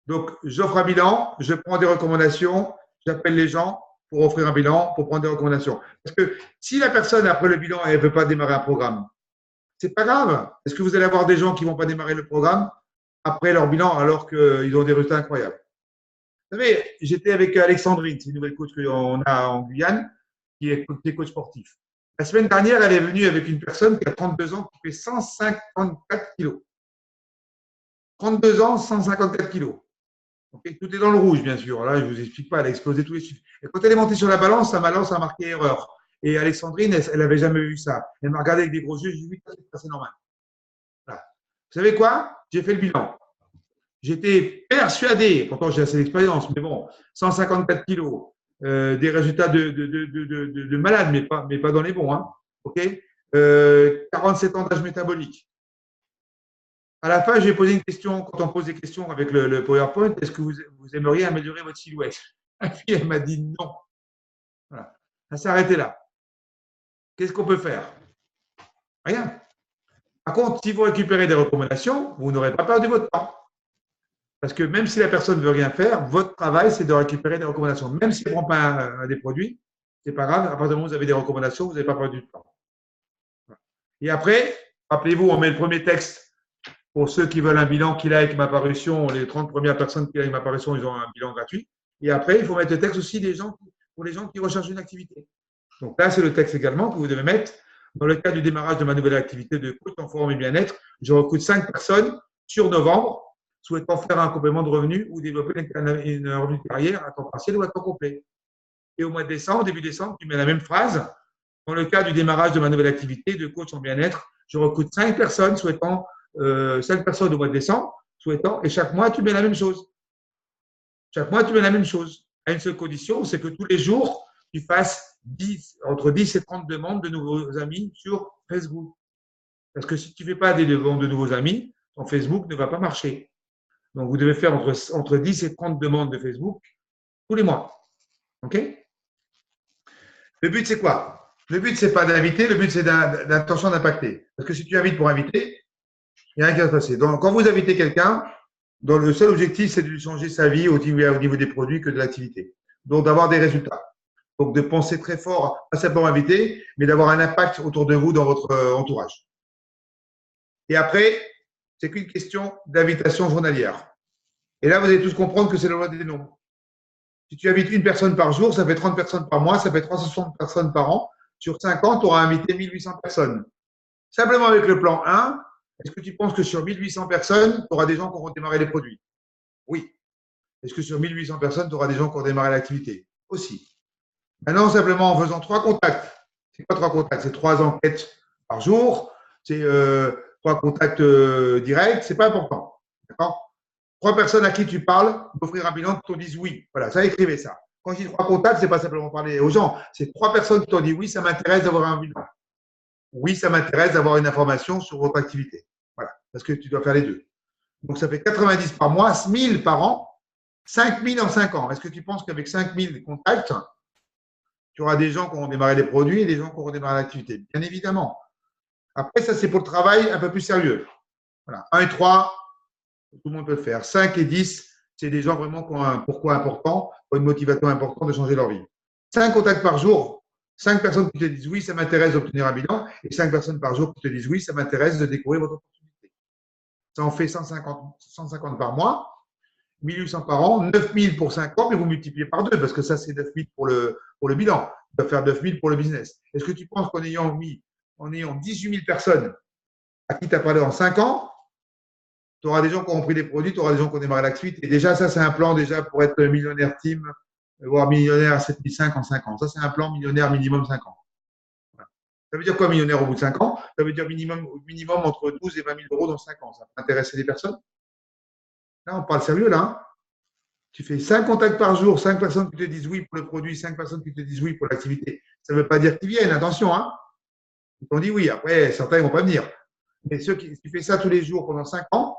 Donc, j'offre un bilan, je prends des recommandations, j'appelle les gens pour offrir un bilan, pour prendre des recommandations. Parce que si la personne, après le bilan, elle ne veut pas démarrer un programme, c'est pas grave. Est-ce que vous allez avoir des gens qui ne vont pas démarrer le programme après leur bilan alors qu'ils ont des résultats incroyables? Vous savez, j'étais avec Alexandrine, c'est une nouvelle coach qu'on a en Guyane, qui est coach sportif. La semaine dernière, elle est venue avec une personne qui a 32 ans, qui fait 154 kilos. 32 ans, 154 kilos. Okay, tout est dans le rouge, bien sûr. Là, je ne vous explique pas, elle a explosé tous les chiffres. Et quand elle est montée sur la balance, sa balance a marqué erreur. Et Alexandrine, elle n'avait jamais vu ça. Elle m'a regardé avec des gros yeux, je lui ai dit, c'est normal. Voilà. Vous savez quoi? J'ai fait le bilan. J'étais persuadé, pourtant j'ai assez d'expérience, mais bon, 154 kilos, des résultats de malade, mais pas dans les bons. Hein, okay, 47 ans d'âge métabolique. À la fin, j'ai posé une question, quand on pose des questions avec le PowerPoint, est-ce que vous aimeriez améliorer votre silhouette? La fille, elle m'a dit non. Voilà. Ça s'est arrêté là. Qu'est-ce qu'on peut faire? Rien. Par contre, si vous récupérez des recommandations, vous n'aurez pas perdu votre temps. Parce que même si la personne ne veut rien faire, votre travail, c'est de récupérer des recommandations. Même si elle ne prend pas des produits, ce n'est pas grave. À partir du moment où vous avez des recommandations, vous n'avez pas perdu de temps. Et après, rappelez-vous, on met le premier texte. Pour ceux qui veulent un bilan qui like ma parution, les 30 premières personnes qui like ma parution, ils ont un bilan gratuit. Et après, il faut mettre le texte aussi des gens pour les gens qui recherchent une activité. Donc là, c'est le texte également que vous devez mettre. Dans le cas du démarrage de ma nouvelle activité de coach en forme et bien-être, je recrute 5 personnes sur novembre souhaitant faire un complément de revenu ou développer une revenu de carrière à temps partiel ou à temps complet. Et au mois de décembre, début décembre, tu mets la même phrase. Dans le cas du démarrage de ma nouvelle activité de coach en bien-être, je recrute 5 personnes souhaitant, 5 personnes au mois de décembre souhaitant, et chaque mois, tu mets la même chose. Chaque mois, tu mets la même chose. À une seule condition, c'est que tous les jours, tu fasses entre 10 et 30 demandes de nouveaux amis sur Facebook. Parce que si tu ne fais pas des demandes de nouveaux amis, ton Facebook ne va pas marcher. Donc, vous devez faire entre 10 et 30 demandes de Facebook tous les mois. OK? Le but, c'est quoi? Le but, c'est pas d'inviter, le but, c'est d'intention d'impacter. Parce que si tu invites pour inviter, il n'y a rien qui va se passer. Donc, quand vous invitez quelqu'un, dont le seul objectif, c'est de lui changer sa vie au niveau des produits que de l'activité. Donc, d'avoir des résultats. Donc, de penser très fort, pas simplement inviter, mais d'avoir un impact autour de vous dans votre entourage. Et après, c'est qu'une question d'invitation journalière. Et là, vous allez tous comprendre que c'est la loi des nombres. Si tu invites une personne par jour, ça fait 30 personnes par mois, ça fait 360 personnes par an. Sur 5 ans, tu auras invité 1800 personnes. Simplement avec le plan 1, est-ce que tu penses que sur 1800 personnes, tu auras des gens qui auront démarré les produits? Oui. Est-ce que sur 1800 personnes, tu auras des gens qui auront démarré l'activité? Aussi. Maintenant, simplement en faisant 3 contacts. C'est quoi 3 contacts? C'est 3 enquêtes par jour. C'est 3 contacts directs. C'est pas important. D'accord? 3 personnes à qui tu parles d'offrir un bilan qui t'ont dit oui. Voilà, ça, écrivez ça. Quand je dis 3 contacts, c'est pas simplement parler aux gens. C'est 3 personnes qui t'ont dit oui, ça m'intéresse d'avoir un bilan. Oui, ça m'intéresse d'avoir une information sur votre activité. Voilà, parce que tu dois faire les deux. Donc, ça fait 90 par mois, 1000 par an, 5000 en 5 ans. Est-ce que tu penses qu'avec 5000 contacts, tu auras des gens qui auront démarré les produits et des gens qui auront démarré l'activité? Bien évidemment. Après, ça, c'est pour le travail un peu plus sérieux. Voilà. 1 et 3, tout le monde peut le faire. 5 et 10, c'est des gens vraiment qui ont un pourquoi important, qui ont une motivation importante de changer leur vie. 5 contacts par jour, 5 personnes qui te disent oui, ça m'intéresse d'obtenir un bilan, et 5 personnes par jour qui te disent oui, ça m'intéresse de découvrir votre opportunité. Ça en fait 150 par mois, 1800 par an, 9000 pour 5 ans, mais vous multipliez par 2, parce que ça, c'est 9000 pour le bilan. Tu vas faire 9000 pour le business. Est-ce que tu penses qu'en ayant 18 000 personnes à qui tu as parlé en 5 ans, tu auras des gens qui auront pris des produits, tu auras des gens qui ont démarré l'activité. Et déjà, ça, c'est un plan déjà pour être millionnaire team, voire millionnaire à 7005 en 5 ans. Ça, c'est un plan millionnaire minimum 5 ans. Voilà. Ça veut dire quoi millionnaire au bout de 5 ans? Ça veut dire minimum entre 12 et 20 000 euros dans 5 ans. Ça peut intéresser des personnes? Là, on parle sérieux, là. Hein. Tu fais 5 contacts par jour, 5 personnes qui te disent oui pour le produit, 5 personnes qui te disent oui pour l'activité. Ça ne veut pas dire qu'ils viennent, attention. Hein. Ils t'ont dit oui. Après, certains ne vont pas venir. Mais si tu fais ça tous les jours pendant 5 ans,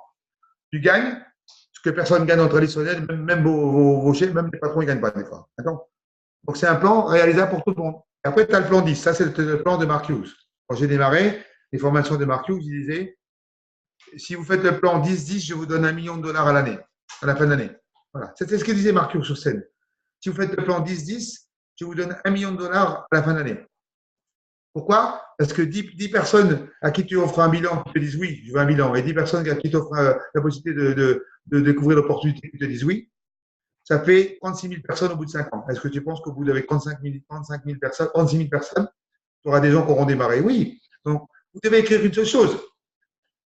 tu gagnes ce que personne gagne en traditionnel, même même les patrons ne gagnent pas des fois. D'accord? Donc, c'est un plan réalisable pour tout le monde. Et après, tu as le plan 10. Ça, c'est le plan de Mark Hughes. Quand j'ai démarré les formations de Mark Hughes, il disait si vous faites le plan 10-10, je vous donne $1 million à l'année, à la fin de l'année. Voilà. C'était ce que disait Mark Hughes sur scène. Si vous faites le plan 10-10, je vous donne $1 million à la fin de l'année. Pourquoi? Parce que 10 personnes à qui tu offres un bilan qui te disent oui, je veux un bilan, et 10 personnes à qui tu offres la possibilité de découvrir l'opportunité qui te disent oui, ça fait 36 000 personnes au bout de 5 ans. Est-ce que tu penses qu'au bout de 36 000 personnes, tu auras des gens qui auront démarré? Oui. Donc, vous devez écrire une seule chose.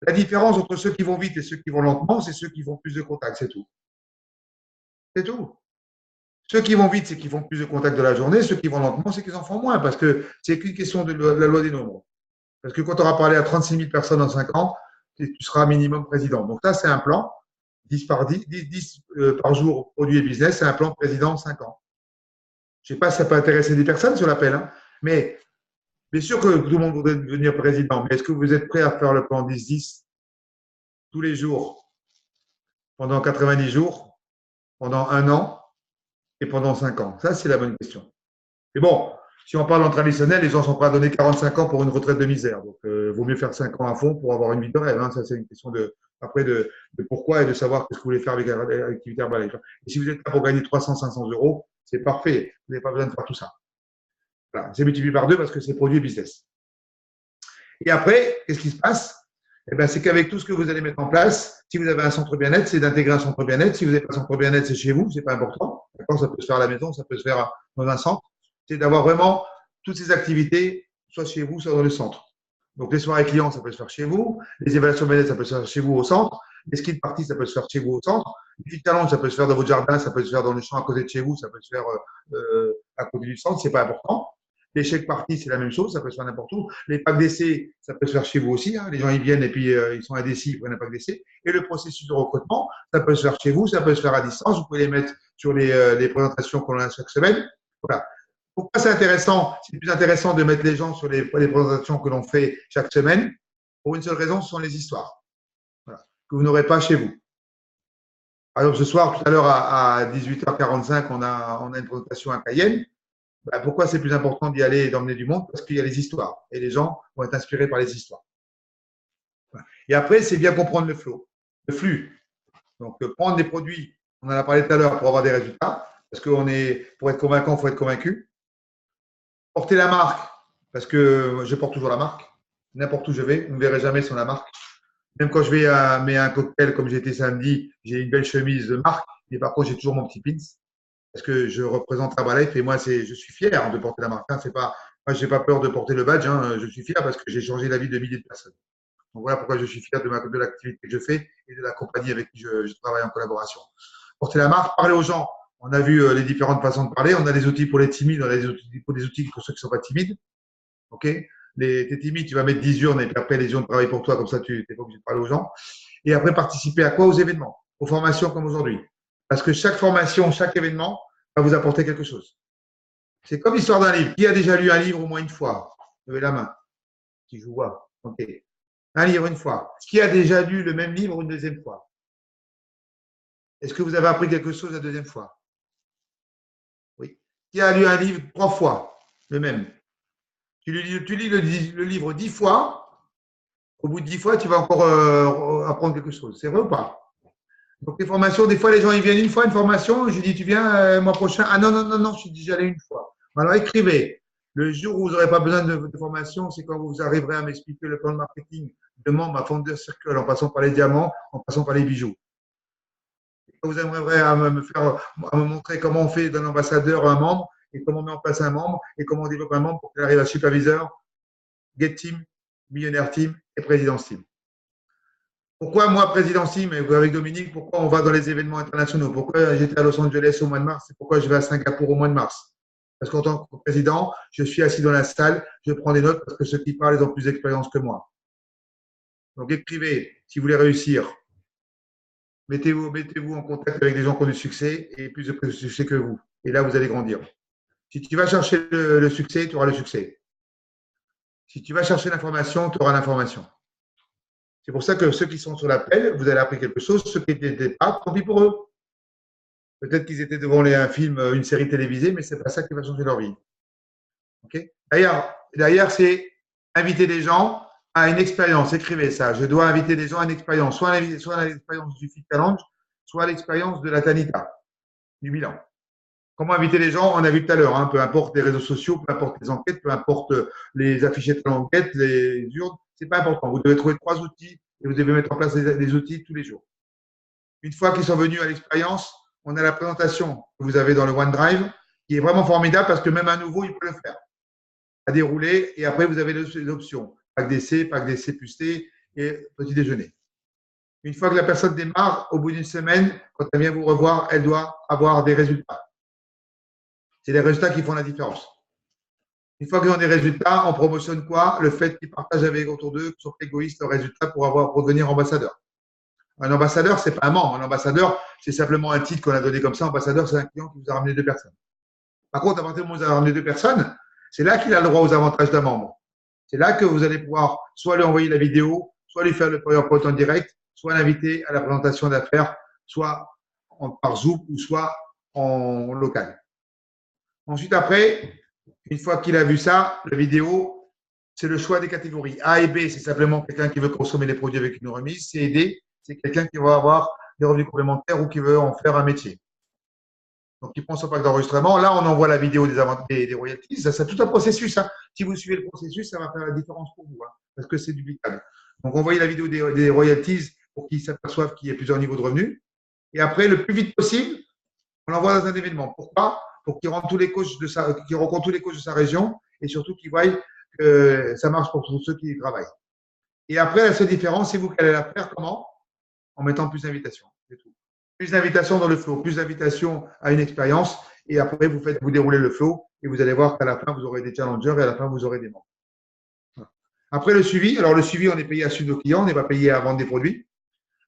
La différence entre ceux qui vont vite et ceux qui vont lentement, c'est ceux qui font plus de contacts, c'est tout. C'est tout. Ceux qui vont vite, c'est qu'ils font plus de contacts de la journée. Ceux qui vont lentement, c'est qu'ils en font moins parce que c'est qu'une question de la loi des nombres. Parce que quand tu auras parlé à 36 000 personnes en 5 ans, tu seras minimum président. Donc là, c'est un plan. 10 par jour, produit et business, c'est un plan président en 5 ans. Je ne sais pas si ça peut intéresser des personnes sur l'appel, hein, mais bien sûr que tout le monde voudrait devenir président. Mais est-ce que vous êtes prêt à faire le plan 10-10 tous les jours, pendant 90 jours, pendant 1 an et pendant 5 ans? Ça, c'est la bonne question. Mais bon, si on parle en traditionnel, les gens sont prêts à donner 45 ans pour une retraite de misère. Donc, vaut mieux faire 5 ans à fond pour avoir une vie de rêve. Hein. Ça, c'est une question de pourquoi et de savoir ce que vous voulez faire avec l'activité Herbalife. Et si vous êtes là pour gagner 300-500 euros, c'est parfait. Vous n'avez pas besoin de faire tout ça. Voilà. C'est multiplié par 2 parce que c'est produit et business. Et après, qu'est-ce qui se passe? Eh bien, c'est qu'avec tout ce que vous allez mettre en place, si vous avez un centre bien-être, c'est d'intégrer un centre bien-être. Si vous n'avez pas un centre bien-être, c'est chez vous, c'est pas important. D'accord, ça peut se faire à la maison, ça peut se faire dans un centre, c'est d'avoir vraiment toutes ces activités, soit chez vous, soit dans le centre. Donc, les soirées clients, ça peut se faire chez vous. Les évaluations manuelles, ça peut se faire chez vous au centre. Les skis de partie, ça peut se faire chez vous au centre. Les fit challenge, ça peut se faire dans votre jardin, ça peut se faire dans le champ à côté de chez vous, ça peut se faire à côté du centre, c'est pas important. Les chèques parties, c'est la même chose, ça peut se faire n'importe où. Les packs d'essai, ça peut se faire chez vous aussi. Hein. Les gens, ils viennent et puis ils sont indécis, ils prennent un pack d'essai. Et le processus de recrutement, ça peut se faire chez vous, ça peut se faire à distance. Vous pouvez les mettre sur les présentations qu'on a chaque semaine. Voilà. Pourquoi c'est intéressant? C'est plus intéressant de mettre les gens sur les présentations que l'on fait chaque semaine. Pour une seule raison, ce sont les histoires. Voilà. Que vous n'aurez pas chez vous. Par exemple, ce soir, tout à l'heure, à 18h45, on a une présentation à Cayenne. Ben, pourquoi c'est plus important d'y aller et d'emmener du monde? Parce qu'il y a les histoires. Et les gens vont être inspirés par les histoires. Et après, c'est bien comprendre le flow, le flux. Donc, prendre des produits, on en a parlé tout à l'heure, pour avoir des résultats. Parce pour être convaincant, il faut être convaincu. Porter la marque, parce que je porte toujours la marque. N'importe où je vais, vous ne me verrez jamais sans la marque. Même quand je vais à un cocktail, comme j'étais samedi, j'ai une belle chemise de marque. Mais par contre, j'ai toujours mon petit pins. Parce que je représente Herbalife et moi, je suis fier de porter la marque. Hein. Moi, je n'ai pas peur de porter le badge. Hein. Je suis fier parce que j'ai changé la vie de milliers de personnes. Donc voilà pourquoi je suis fier de l'activité que je fais et de la compagnie avec qui je travaille en collaboration. Porter la marque, parler aux gens. On a vu les différentes façons de parler. On a des outils pour les timides, on a des outils pour ceux qui ne sont pas timides. Ok, t'es timide, tu vas mettre 10 urnes et puis après les urnes travaillent pour toi, comme ça tu n'es pas obligé de parler aux gens. Et après, participer à quoi? Aux événements, aux formations comme aujourd'hui. Parce que chaque formation, chaque événement va vous apporter quelque chose. C'est comme l'histoire d'un livre. Qui a déjà lu un livre au moins une fois? Levez la main. Si je vous vois. Ok. Un livre une fois. Qui a déjà lu le même livre une deuxième fois? Est-ce que vous avez appris quelque chose la deuxième fois? Oui. Qui a lu un livre 3 fois? Le même. Tu lis le livre 10 fois. Au bout de 10 fois, tu vas encore apprendre quelque chose. C'est vrai ou pas? Donc, les formations, des fois, les gens, ils viennent une fois, une formation. Je dis, tu viens le mois prochain? Ah non, non, non, non, je suis déjà allé une fois. Alors, écrivez. Le jour où vous n'aurez pas besoin de formation, c'est quand vous arriverez à m'expliquer le plan de marketing de membre à Founder Circle, en passant par les diamants, en passant par les bijoux. Vous aimeriez à me montrer comment on fait d'un ambassadeur un membre et comment on met en place un membre et comment on développe un membre pour qu'il arrive à superviseur, Get Team, Millionnaire Team et Présidence Team. Pourquoi moi, Présidence Team, avec Dominique, pourquoi on va dans les événements internationaux? Pourquoi j'étais à Los Angeles au mois de mars et pourquoi je vais à Singapour au mois de mars? Parce qu'en tant que président, je suis assis dans la salle, je prends des notes parce que ceux qui parlent, ils ont plus d'expérience que moi. Donc, écrivez si vous voulez réussir. Mettez-vous en contact avec des gens qui ont du succès et plus de succès que vous. Et là, vous allez grandir. Si tu vas chercher le succès, tu auras le succès. Si tu vas chercher l'information, tu auras l'information. C'est pour ça que ceux qui sont sur l'appel, vous allez apprendre quelque chose. Ceux qui n'étaient pas, tant pis pour eux. Peut-être qu'ils étaient devant un film, une série télévisée, mais ce n'est pas ça qui va changer leur vie. Okay? Derrière, c'est inviter des gens à une expérience. Écrivez ça. Je dois inviter des gens à une expérience. Soit à l'expérience du Fit Challenge, soit à l'expérience de la Tanita, du bilan. Comment inviter les gens? On a vu tout à l'heure, hein, peu importe les réseaux sociaux, peu importe les enquêtes, peu importe les affichettes de l'enquête, les urnes, c'est pas important. Vous devez trouver 3 outils et vous devez mettre en place des outils tous les jours. Une fois qu'ils sont venus à l'expérience, on a la présentation que vous avez dans le OneDrive qui est vraiment formidable parce que même un nouveau, il peut le faire. À dérouler et après, vous avez les options. Pack d'essai plus T et petit déjeuner. Une fois que la personne démarre, au bout d'une semaine, quand elle vient vous revoir, elle doit avoir des résultats. C'est les résultats qui font la différence. Une fois qu'ils ont des résultats, on promotionne quoi? Le fait qu'ils partagent avec autour d'eux, qu'ils sont égoïstes, leurs résultats pour devenir ambassadeur. Un ambassadeur, ce n'est pas un membre. Un ambassadeur, c'est simplement un titre qu'on a donné comme ça. Ambassadeur, c'est un client qui vous a ramené 2 personnes. Par contre, à partir du moment où vous avez ramené 2 personnes, c'est là qu'il a le droit aux avantages d'un membre. C'est là que vous allez pouvoir soit lui envoyer la vidéo, soit lui faire le PowerPoint en direct, soit l'inviter à la présentation d'affaires, soit par Zoom ou soit en local. Ensuite, après, une fois qu'il a vu ça, la vidéo, c'est le choix des catégories. A et B, c'est simplement quelqu'un qui veut consommer les produits avec une remise. C et D, c'est quelqu'un qui va avoir des revenus complémentaires ou qui veut en faire un métier. Donc, il prend son pack d'enregistrement. Là, on envoie la vidéo des royalties. Ça, c'est tout un processus. Hein. Si vous suivez le processus, ça va faire la différence pour vous, hein, parce que c'est duplicable. Donc, envoyez la vidéo des royalties pour qu'ils s'aperçoivent qu'il y a plusieurs niveaux de revenus. Et après, le plus vite possible, on l'envoie dans un événement. Pourquoi? pour qu'il rencontre tous les coachs de sa région et surtout qu'il voie que ça marche pour tous ceux qui y travaillent. Et après, la seule différence, c'est vous qui allez la faire comment? En mettant plus d'invitations. C'est tout. Plus d'invitations dans le flow, plus d'invitations à une expérience. Et après, vous déroulez le flow et vous allez voir qu'à la fin, vous aurez des challengers et à la fin, vous aurez des membres. Après, le suivi. Alors, le suivi, on est payé à suivre nos clients, on n'est pas payé à vendre des produits.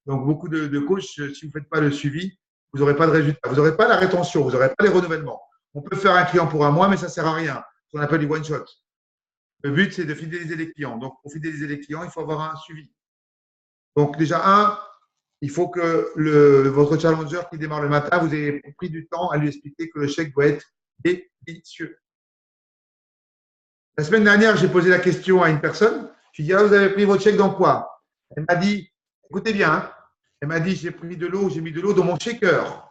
Donc, beaucoup de coachs, si vous ne faites pas le suivi, vous n'aurez pas de résultat. Vous n'aurez pas la rétention, vous n'aurez pas les renouvellements. On peut faire un client pour un mois, mais ça ne sert à rien. Ce qu'on appelle du one shot. Le but, c'est de fidéliser les clients. Donc, pour fidéliser les clients, il faut avoir un suivi. Donc, déjà, il faut que votre challenger qui démarre le matin, vous ayez pris du temps à lui expliquer que le chèque doit être délicieux. La semaine dernière, j'ai posé la question à une personne. Je lui ai dit, vous avez pris votre chèque dans quoi? Elle m'a dit, écoutez bien, hein. Elle m'a dit, j'ai mis de l'eau dans mon shaker.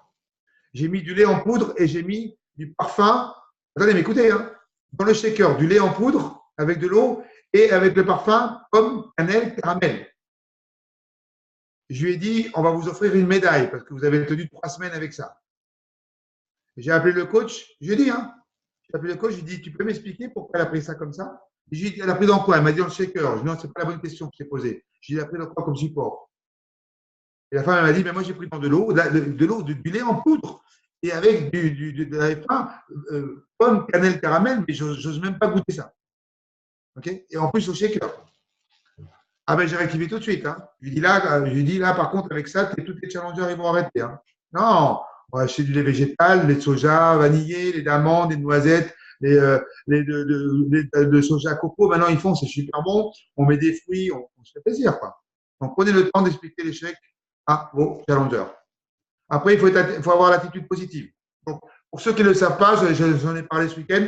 J'ai mis du lait en poudre et j'ai mis du parfum. Attendez, mais écoutez, hein, dans le shaker, du lait en poudre avec de l'eau et avec le parfum pomme, cannelle, caramel. Je lui ai dit, on va vous offrir une médaille parce que vous avez tenu 3 semaines avec ça. J'ai appelé le coach, je lui ai dit, hein, j'ai appelé le coach, je lui ai dit, tu peux m'expliquer pourquoi elle a pris ça comme ça? Je lui ai dit, elle a pris dans quoi? Elle m'a dit dans le shaker. Je lui ai dit, non, ce n'est pas la bonne question que je t'ai posée. Je lui ai dit, elle a pris dans quoi comme support? Et la femme, elle m'a dit, mais moi, j'ai pris dans de l'eau, du lait en poudre et avec de la F1, pomme, cannelle, caramel, mais je n'ose même pas goûter ça. Okay, et en plus, au shaker. Ah ben, j'ai rectifié tout de suite. Hein. Je lui dis là, par contre, avec ça, tous les challengers, ils vont arrêter. Hein. Non, on va acheter du lait végétal, lait de soja vanillé, lait d'amandes, des noisettes, lait de soja coco. Maintenant, ils font, c'est super bon. On met des fruits, on se fait plaisir. Quoi. Donc, prenez le temps d'expliquer l'échec à vos challengers. Après, il faut avoir l'attitude positive. Donc, pour ceux qui ne le savent pas, j'en ai parlé ce week-end,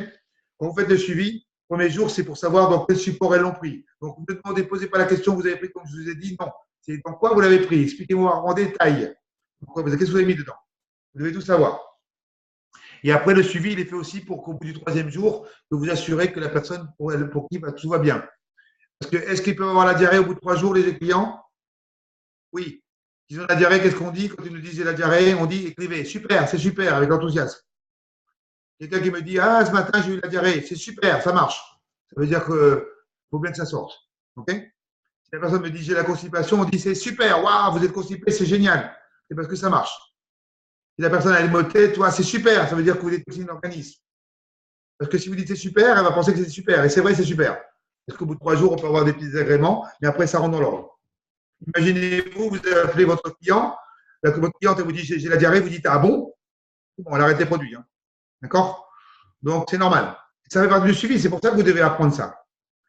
quand vous faites le suivi, le premier jour, c'est pour savoir dans quel support elles l'ont pris. Donc, vous ne demandez, posez pas la question, vous avez pris comme je vous ai dit, non. C'est dans quoi vous l'avez pris. Expliquez-moi en détail. Qu'est-ce que vous avez mis dedans? Vous devez tout savoir. Et après, le suivi, il est fait aussi pour qu'au bout du 3e jour, vous vous assurez que la personne pour qui tout va bien. Parce que est-ce qu'ils peuvent avoir la diarrhée au bout de 3 jours, les clients? Oui. Ils ont la diarrhée, qu'est-ce qu'on dit? Quand ils nous disent la diarrhée, on dit écrivez, super, c'est super, avec enthousiasme. Quelqu'un qui me dit, ah, ce matin, j'ai eu la diarrhée, c'est super, ça marche. Ça veut dire qu'il faut bien que ça sorte. OK? Si la personne me dit, j'ai la constipation, on dit, c'est super, waouh, vous êtes constipé, c'est génial. C'est parce que ça marche. Si la personne a les maux de tête, c'est super, ça veut dire que vous détoxinez l'organisme. Parce que si vous dites c'est super, elle va penser que c'est super. Et c'est vrai, c'est super. Parce qu'au bout de 3 jours, on peut avoir des petits agréments, mais après, ça rentre dans l'ordre. Imaginez-vous, vous appelez votre client, votre cliente, elle vous dit, j'ai la diarrhée, vous dites, ah bon? Bon, elle arrête les produits. Hein. D'accord? Donc, c'est normal. Ça fait partie du suivi. C'est pour ça que vous devez apprendre ça.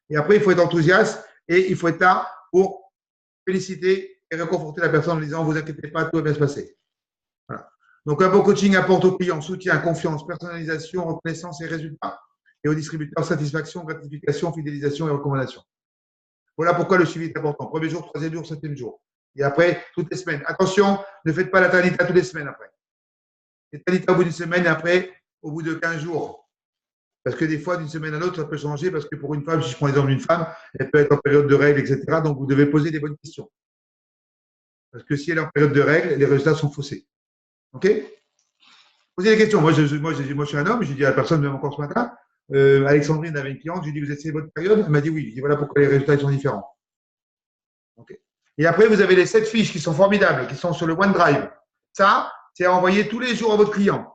Et après, il faut être enthousiaste et il faut être là pour féliciter et réconforter la personne en disant, vous inquiétez pas, tout va bien se passer. Voilà. Donc, un bon coaching apporte aux clients soutien, confiance, personnalisation, reconnaissance et résultats. Et aux distributeurs, satisfaction, gratification, fidélisation et recommandation. Voilà pourquoi le suivi est important. 1er jour, 3e jour, 7e jour. Et après, toutes les semaines. Attention, ne faites pas la tanita toutes les semaines après. La tanita au bout d'une semaine et après, au bout de 15 jours. Parce que des fois, d'une semaine à l'autre, ça peut changer. Parce que pour une femme, si je prends l'exemple d'une femme, elle peut être en période de règles, etc. Donc, vous devez poser des bonnes questions. Parce que si elle est en période de règles, les résultats sont faussés. OK? Posez des questions. Moi, je suis un homme. J'ai dit à la personne, même encore ce matin, Alexandrine avait une cliente, je lui ai dit, vous essayez votre période? Elle m'a dit oui. Je dis, voilà pourquoi les résultats sont différents. Okay. Et après, vous avez les 7 fiches qui sont formidables, qui sont sur le OneDrive. Ça, c'est à envoyer tous les jours à votre client.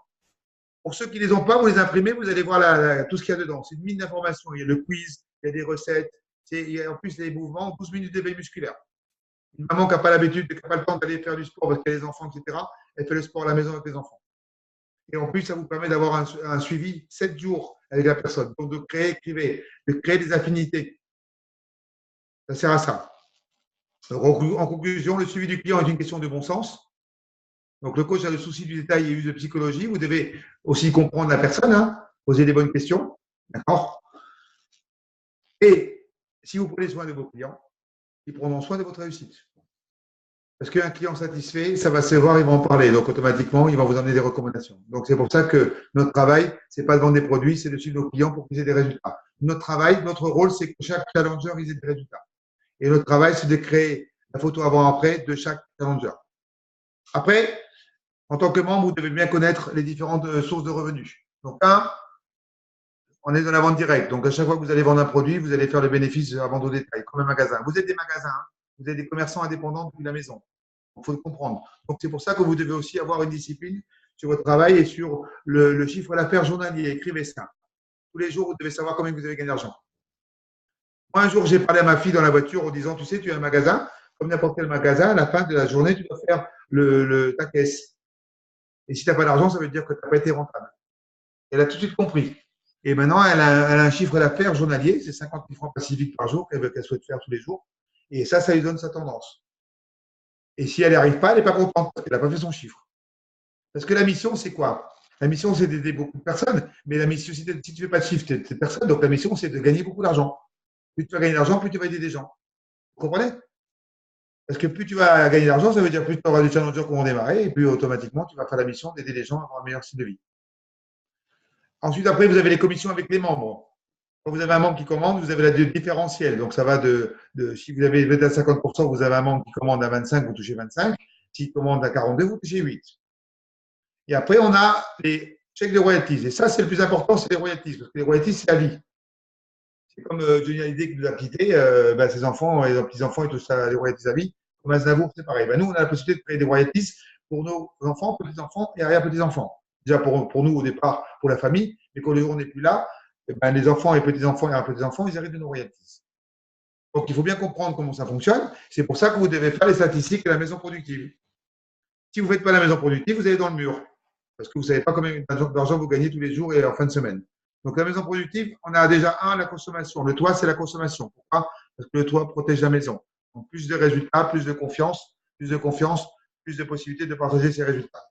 Pour ceux qui ne les ont pas, vous les imprimez, vous allez voir tout ce qu'il y a dedans. C'est une mine d'informations. Il y a le quiz, il y a des recettes, il y a en plus les mouvements, 12 minutes d'éveil musculaire. Une maman qui n'a pas l'habitude, qui n'a pas le temps d'aller faire du sport parce qu'elle a les enfants, etc., elle fait le sport à la maison avec les enfants. Et en plus, ça vous permet d'avoir un suivi 7 jours avec la personne. Donc, de créer des affinités. Ça sert à ça. Donc, en conclusion, le suivi du client est une question de bon sens. Donc, le coach a le souci du détail et de psychologie. Vous devez aussi comprendre la personne, hein, poser des bonnes questions. D'accord? Et si vous prenez soin de vos clients, ils prendront soin de votre réussite. Parce qu'un client satisfait, ça va se voir, ils vont en parler. Donc, automatiquement, ils vont vous amener des recommandations. Donc, c'est pour ça que notre travail, ce n'est pas de vendre des produits, c'est de suivre nos clients pour qu'ils aient des résultats. Notre travail, notre rôle, c'est que chaque challenger ait des résultats. Et notre travail, c'est de créer la photo avant-après de chaque challenger. Après, en tant que membre, vous devez bien connaître les différentes sources de revenus. Donc, on est dans la vente directe. Donc, à chaque fois que vous allez vendre un produit, vous allez faire le bénéfice à vente au détail, comme un magasin. Vous êtes des magasins, hein. Vous êtes des commerçants indépendants depuis la maison. Il faut le comprendre. Donc, c'est pour ça que vous devez aussi avoir une discipline sur votre travail et sur le chiffre d'affaires journalier. Écrivez ça. Tous les jours, vous devez savoir combien vous avez gagné d'argent. Moi, un jour, j'ai parlé à ma fille dans la voiture en disant, tu sais, tu as un magasin, comme n'importe quel magasin, à la fin de la journée, tu dois faire ta caisse. Et si tu n'as pas d'argent, ça veut dire que tu n'as pas été rentable. Elle a tout de suite compris. Et maintenant, elle a un chiffre d'affaires journalier, c'est 50 000 francs pacifiques par jour qu'elle souhaite faire tous les jours. Et ça lui donne sa tendance. Et si elle n'y arrive pas, elle n'est pas contente parce qu'elle n'a pas fait son chiffre. Parce que la mission, c'est quoi? La mission, c'est d'aider beaucoup de personnes. Mais la mission, si tu ne fais pas de chiffre, tu n'aides personne. Donc, la mission, c'est de gagner beaucoup d'argent. Plus tu vas gagner d'argent, plus tu vas aider des gens. Vous comprenez? Parce que plus tu vas gagner d'argent, ça veut dire plus tu auras des challengers qui vont démarrer et plus automatiquement, tu vas faire la mission d'aider les gens à avoir un meilleur style de vie. Ensuite, après, vous avez les commissions avec les membres. Quand vous avez un membre qui commande, vous avez la différentielle. Donc, ça va si vous avez à 50%, vous avez un membre qui commande à 25, vous touchez 25. S'il commande à 42, vous touchez 8. Et après, on a les chèques de royalties. Et ça, c'est le plus important, c'est les royalties. Parce que les royalties, c'est à vie. C'est comme Johnny Hallyday qui nous a quittés, ses enfants et leurs petits-enfants et tout ça, les royalties à vie. Comme Aznavour, c'est pareil. Nous, on a la possibilité de créer des royalties pour nos enfants, petits-enfants et arrière-petits-enfants. Déjà pour nous, au départ, pour la famille, mais quand le jour n'est plus là, les enfants et petits-enfants et arrière-petits-enfants, ils héritent de nos royalties. Donc, il faut bien comprendre comment ça fonctionne. C'est pour ça que vous devez faire les statistiques de la maison productive. Si vous ne faites pas la maison productive, vous allez dans le mur. Parce que vous ne savez pas combien d'argent vous gagnez tous les jours et en fin de semaine. Donc, la maison productive, on a déjà la consommation. Le toit, c'est la consommation. Pourquoi? Parce que le toit protège la maison. Donc, plus de résultats, plus de confiance, plus de possibilités de partager ces résultats.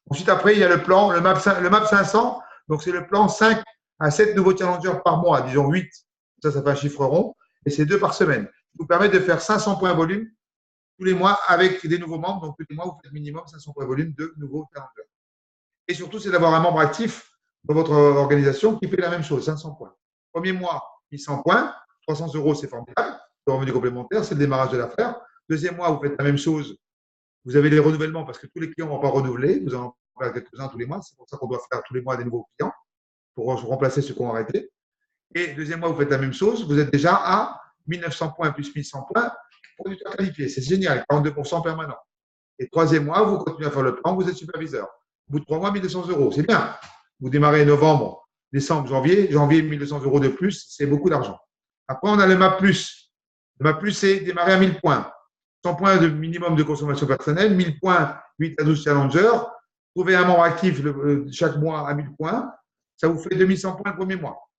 Ensuite, après, il y a le plan, le MAP 500. Donc, c'est le plan 5 à 7 nouveaux challengers par mois, disons 8. Ça fait un chiffre rond. Et c'est 2 par semaine. Ça vous permet de faire 500 points volume tous les mois avec des nouveaux membres. Donc, tous les mois, vous faites minimum 500 points volume de nouveaux challengers. Et surtout, c'est d'avoir un membre actif dans votre organisation qui fait la même chose, 500 points. Premier mois, 800 points, 300 €, c'est formidable. Le revenu complémentaire, c'est le démarrage de l'affaire. Deuxième mois, vous faites la même chose. Vous avez les renouvellements parce que tous les clients ne vont pas renouveler. Vous en faire quelques-uns tous les mois. C'est pour ça qu'on doit faire tous les mois des nouveaux clients pour remplacer ceux qui ont arrêté. Et deuxième mois, vous faites la même chose. Vous êtes déjà à 1900 points plus 1100 points producteur qualifié. C'est génial, 42% permanent. Et troisième mois, vous continuez à faire le plan, vous êtes superviseur. Au bout de 3 mois, 1200 €. C'est bien. Vous démarrez novembre, décembre, janvier. Janvier, 1200 € de plus, c'est beaucoup d'argent. Après, on a le MAP+. Le MAP+, c'est démarrer à 1000 points. 100 points de minimum de consommation personnelle, 1000 points, 8 à 12 challengers. Trouvez un membre actif chaque mois à 1000 points. Ça vous fait 2100 points le premier mois.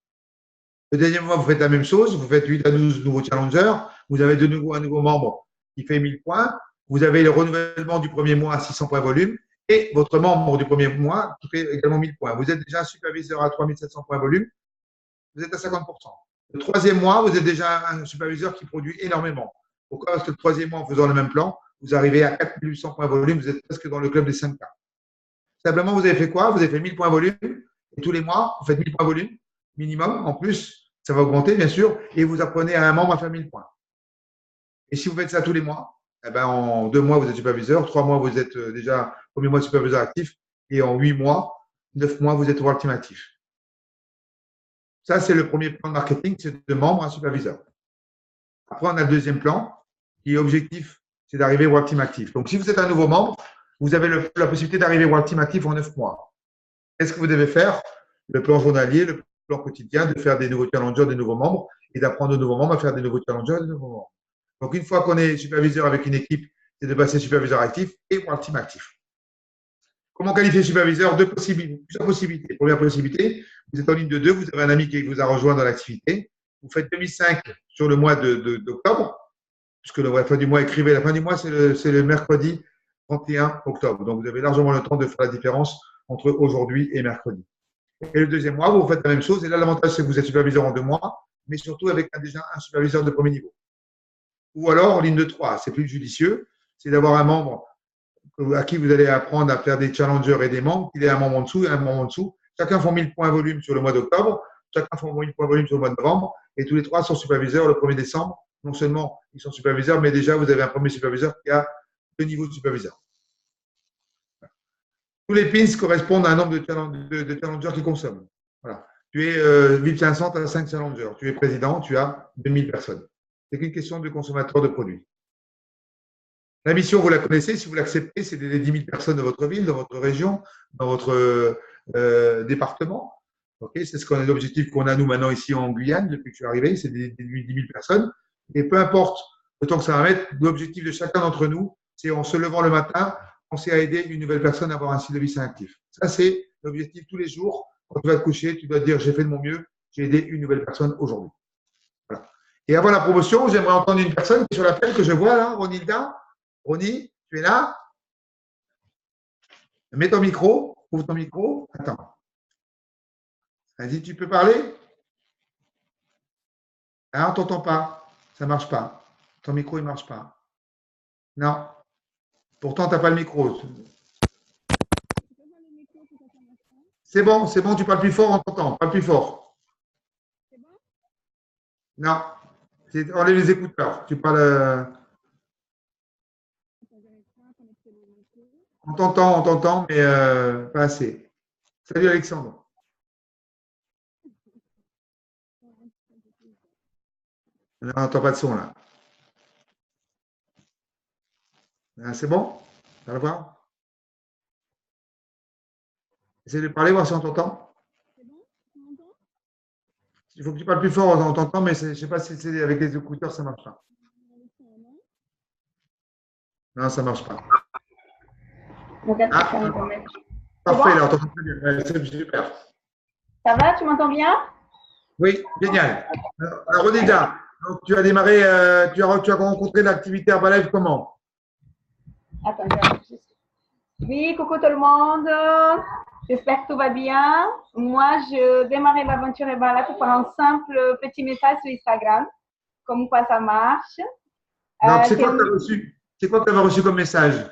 Le deuxième mois, vous faites la même chose. Vous faites 8 à 12 nouveaux challengers. Vous avez de nouveau un nouveau membre qui fait 1000 points. Vous avez le renouvellement du premier mois à 600 points volume. Et votre membre du premier mois qui fait également 1000 points. Vous êtes déjà un superviseur à 3700 points volume. Vous êtes à 50%. Le troisième mois, vous êtes déjà un superviseur qui produit énormément. Pourquoi? Parce que le troisième mois, en faisant le même plan, vous arrivez à 4800 points volume. Vous êtes presque dans le club des 5K. Simplement, vous avez fait quoi? Vous avez fait 1000 points volume. Et tous les mois, vous faites 1000 points volume minimum. En plus, ça va augmenter, bien sûr. Et vous apprenez à un membre à faire 1000 points. Et si vous faites ça tous les mois, en 2 mois, vous êtes superviseur. 3 mois, vous êtes déjà premier mois superviseur actif. Et en 8 mois, 9 mois, vous êtes World Team actif. Ça, c'est le premier plan de marketing, c'est de membre à superviseur. Après, on a le deuxième plan, qui est objectif, c'est d'arriver World Team actif. Donc, si vous êtes un nouveau membre, vous avez la possibilité d'arriver World Team actif en 9 mois. Qu'est-ce que vous devez faire? Le plan journalier, le plan quotidien, de faire des nouveaux challengers, des nouveaux membres, et d'apprendre aux nouveaux membres à faire des nouveaux challengers, des nouveaux membres. Donc, une fois qu'on est superviseur avec une équipe, c'est de passer superviseur actif et World Team actif. Comment qualifier superviseur? Plusieurs possibilités. Première possibilité, vous êtes en ligne de 2, vous avez un ami qui vous a rejoint dans l'activité. Vous faites 2005 sur le mois d'octobre, puisque la fin du mois, écrivez, la fin du mois, c'est le mercredi 31 octobre. Donc, vous avez largement le temps de faire la différence entre aujourd'hui et mercredi. Et le deuxième mois, vous faites la même chose. Et là, l'avantage, c'est que vous êtes superviseur en 2 mois, mais surtout avec déjà un superviseur de premier niveau. Ou alors, en ligne de 3, c'est plus judicieux, c'est d'avoir un membre à qui vous allez apprendre à faire des challengers et des membres, qu'il ait un membre en dessous et un membre en dessous. Chacun font 1000 points volume sur le mois d'octobre, chacun font 1000 points volume sur le mois de novembre, et tous les 3 sont superviseurs le 1er décembre. Non seulement ils sont superviseurs, mais déjà vous avez un premier superviseur qui a 2 niveaux de superviseur. Tous les pins correspondent à un nombre de challengers qui consomment. Voilà. Tu es VIP 500, tu as 5 challengers. Tu es président, tu as 2000 personnes. C'est qu'une question de consommateur de produits. La mission, vous la connaissez, si vous l'acceptez, c'est d'aider 10 000 personnes de votre ville, de votre région, dans votre département. Okay, c'est l'objectif qu'on a nous maintenant ici en Guyane, depuis que je suis arrivé, c'est d'aider 10 000 personnes. Et peu importe le temps que ça va mettre, l'objectif de chacun d'entre nous, c'est en se levant le matin, penser à aider une nouvelle personne à avoir un style de vie sain actif. Ça, c'est l'objectif tous les jours. Quand tu vas te coucher, tu dois te dire j'ai fait de mon mieux, j'ai aidé une nouvelle personne aujourd'hui. Voilà. Et avant la promotion, j'aimerais entendre une personne qui est sur l'appel que je vois là, Ronilda. Ronnie, tu es là? Mets ton micro, ouvre ton micro. Attends. Vas-y, tu peux parler? Ah, on ne t'entend pas. Ça ne marche pas. Ton micro, il ne marche pas. Non. Pourtant, tu n'as pas le micro. C'est bon, tu parles plus fort, on t'entend. Parle plus fort. Non. Enlève les écouteurs. Tu parles. On t'entend, mais pas assez. Salut Alexandre. On n'entend pas de son là. C'est bon? Tu vas le voir? Essaye de parler, voir si on t'entend. Il faut que tu parles plus fort, on t'entend, mais je ne sais pas si c'est avec les écouteurs, ça ne marche pas. Non, ça ne marche pas. Ah, parfait, là, on t'entend très bien. C'est super. Ça va, tu m'entends bien? Oui, génial. Alors, Ronilda, donc, tu as démarré, tu as rencontré l'activité Herbalife comment? Attends, oui, coucou tout le monde. J'espère que tout va bien. Moi, je démarrais l'aventure Herbalife par un simple petit message sur Instagram, comme quoi ça marche. Donc, c'est quoi que tu as reçu? C'est quoi que tu avais reçu comme message?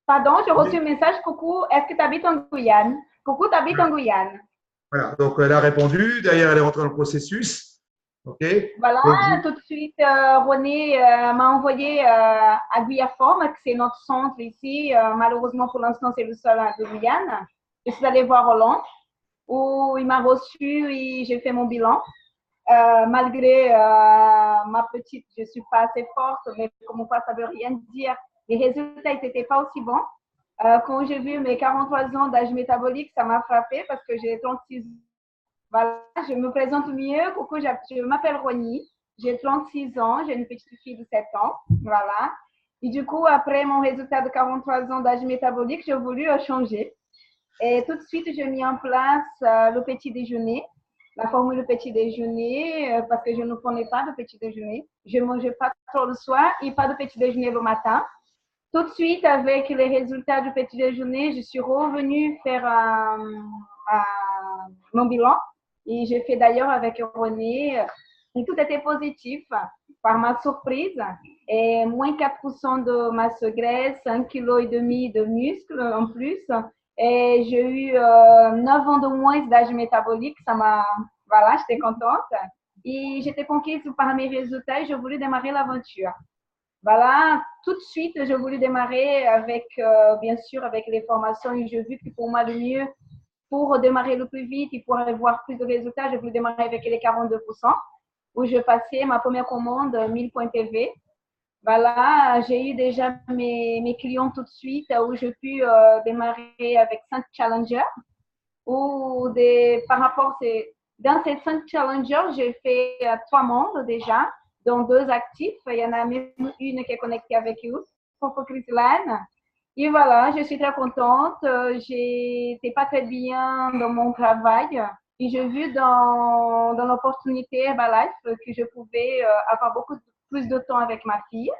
Pardon, j'ai reçu un message. Coucou, est-ce que tu habites en Guyane? Coucou, tu habites en Guyane? Voilà, donc elle a répondu. D'ailleurs, elle est rentrée dans le processus. OK. Voilà, donc, tout de suite, René m'a envoyé à Guyaforme, que c'est notre centre ici. Malheureusement, pour l'instant, c'est le seul de Guyane. Je suis allée voir Roland, où il m'a reçu et j'ai fait mon bilan. Malgré ma petite, je ne suis pas assez forte, mais comme quoi ça ne veut rien dire. Les résultats n'étaient pas aussi bons. Quand j'ai vu mes 43 ans d'âge métabolique, ça m'a frappé parce que j'ai 36 ans. Voilà, je me présente mieux. Coucou, je m'appelle Roni, j'ai 36 ans, j'ai une petite fille de 7 ans. Voilà. Et du coup, après mon résultat de 43 ans d'âge métabolique, j'ai voulu changer. Et tout de suite, j'ai mis en place le petit déjeuner, la formule petit déjeuner, parce que je ne prenais pas de petit déjeuner. Je ne mangeais pas trop le soir et pas de petit déjeuner le matin. Tout de suite, avec les résultats du petit déjeuner, je suis revenue faire mon bilan. Et j'ai fait d'ailleurs avec René. Et tout était positif, par ma surprise. Et moins 4% de masse graisse, 1,5 kg de muscle en plus. Et j'ai eu 9 ans de moins d'âge métabolique. Ça m'a, voilà, j'étais contente. Et j'étais conquise par mes résultats et je voulais démarrer l'aventure. Voilà, tout de suite, je voulais démarrer avec, bien sûr, avec les formations et j'ai vu que pour moi, le mieux, pour démarrer le plus vite et pour avoir plus de résultats, je voulais démarrer avec les 42%, où je passais ma première commande, 1000 points PV. Voilà, j'ai eu déjà mes clients tout de suite, où j'ai pu démarrer avec 5 challengers, ou par rapport, dans ces 5 challengers, j'ai fait 3 membres déjà, dont 2 actifs. Il y en a même une qui est connectée avec eux, pour Chrysaline. Et voilà, je suis très contente. J'étais pas très bien dans mon travail. Et j'ai vu dans l'opportunité Herbalife que je pouvais avoir beaucoup plus de temps avec ma fille,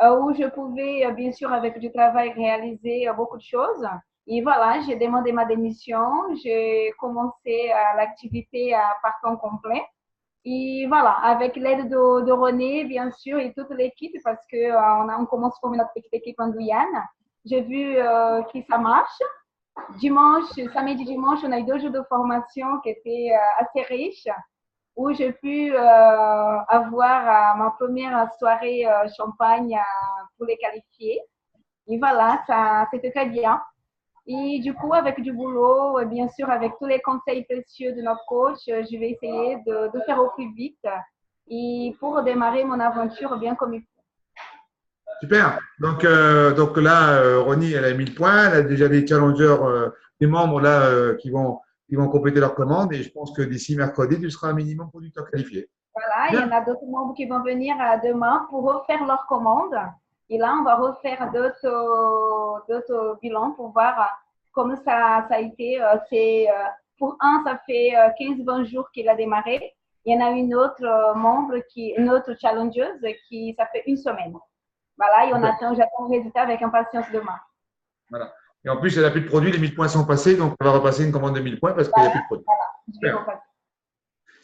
où je pouvais, bien sûr, avec du travail, réaliser beaucoup de choses. Et voilà, j'ai demandé ma démission. J'ai commencé l'activité à temps complet. Et voilà, avec l'aide de René, bien sûr, et toute l'équipe, parce qu'on commence comme notre petite équipe en Guyane. J'ai vu que ça marche. Dimanche, samedi, dimanche, on a eu 2 jours de formation qui étaient assez riches, où j'ai pu avoir ma première soirée champagne pour les qualifier. Et voilà, ça, c'était très bien. Et du coup, avec du boulot, et bien sûr, avec tous les conseils précieux de notre coach, je vais essayer de faire au plus vite et pour démarrer mon aventure bien comme il faut. Super. Donc là, Ronnie, elle a 1000 points. Elle a déjà des challengers, des membres là qui vont compléter leur commande. Et je pense que d'ici mercredi, tu seras un minimum producteur qualifié. Voilà, il y Bien. en a d'autres membres qui vont venir demain pour refaire leur commande. Et là, on va refaire d'autres bilans pour voir comment ça a été. Pour un, ça fait 15-20 jours qu'il a démarré. Il y en a une autre une autre challengeuse ça fait une semaine. Voilà, et j'attends le résultat avec impatience demain. Voilà. Et en plus, elle n'a plus de produit. Les 1000 points sont passés. Donc, elle va repasser une commande de 1000 points parce qu'il n'y a plus de produit. Voilà, je vais Super. repasser.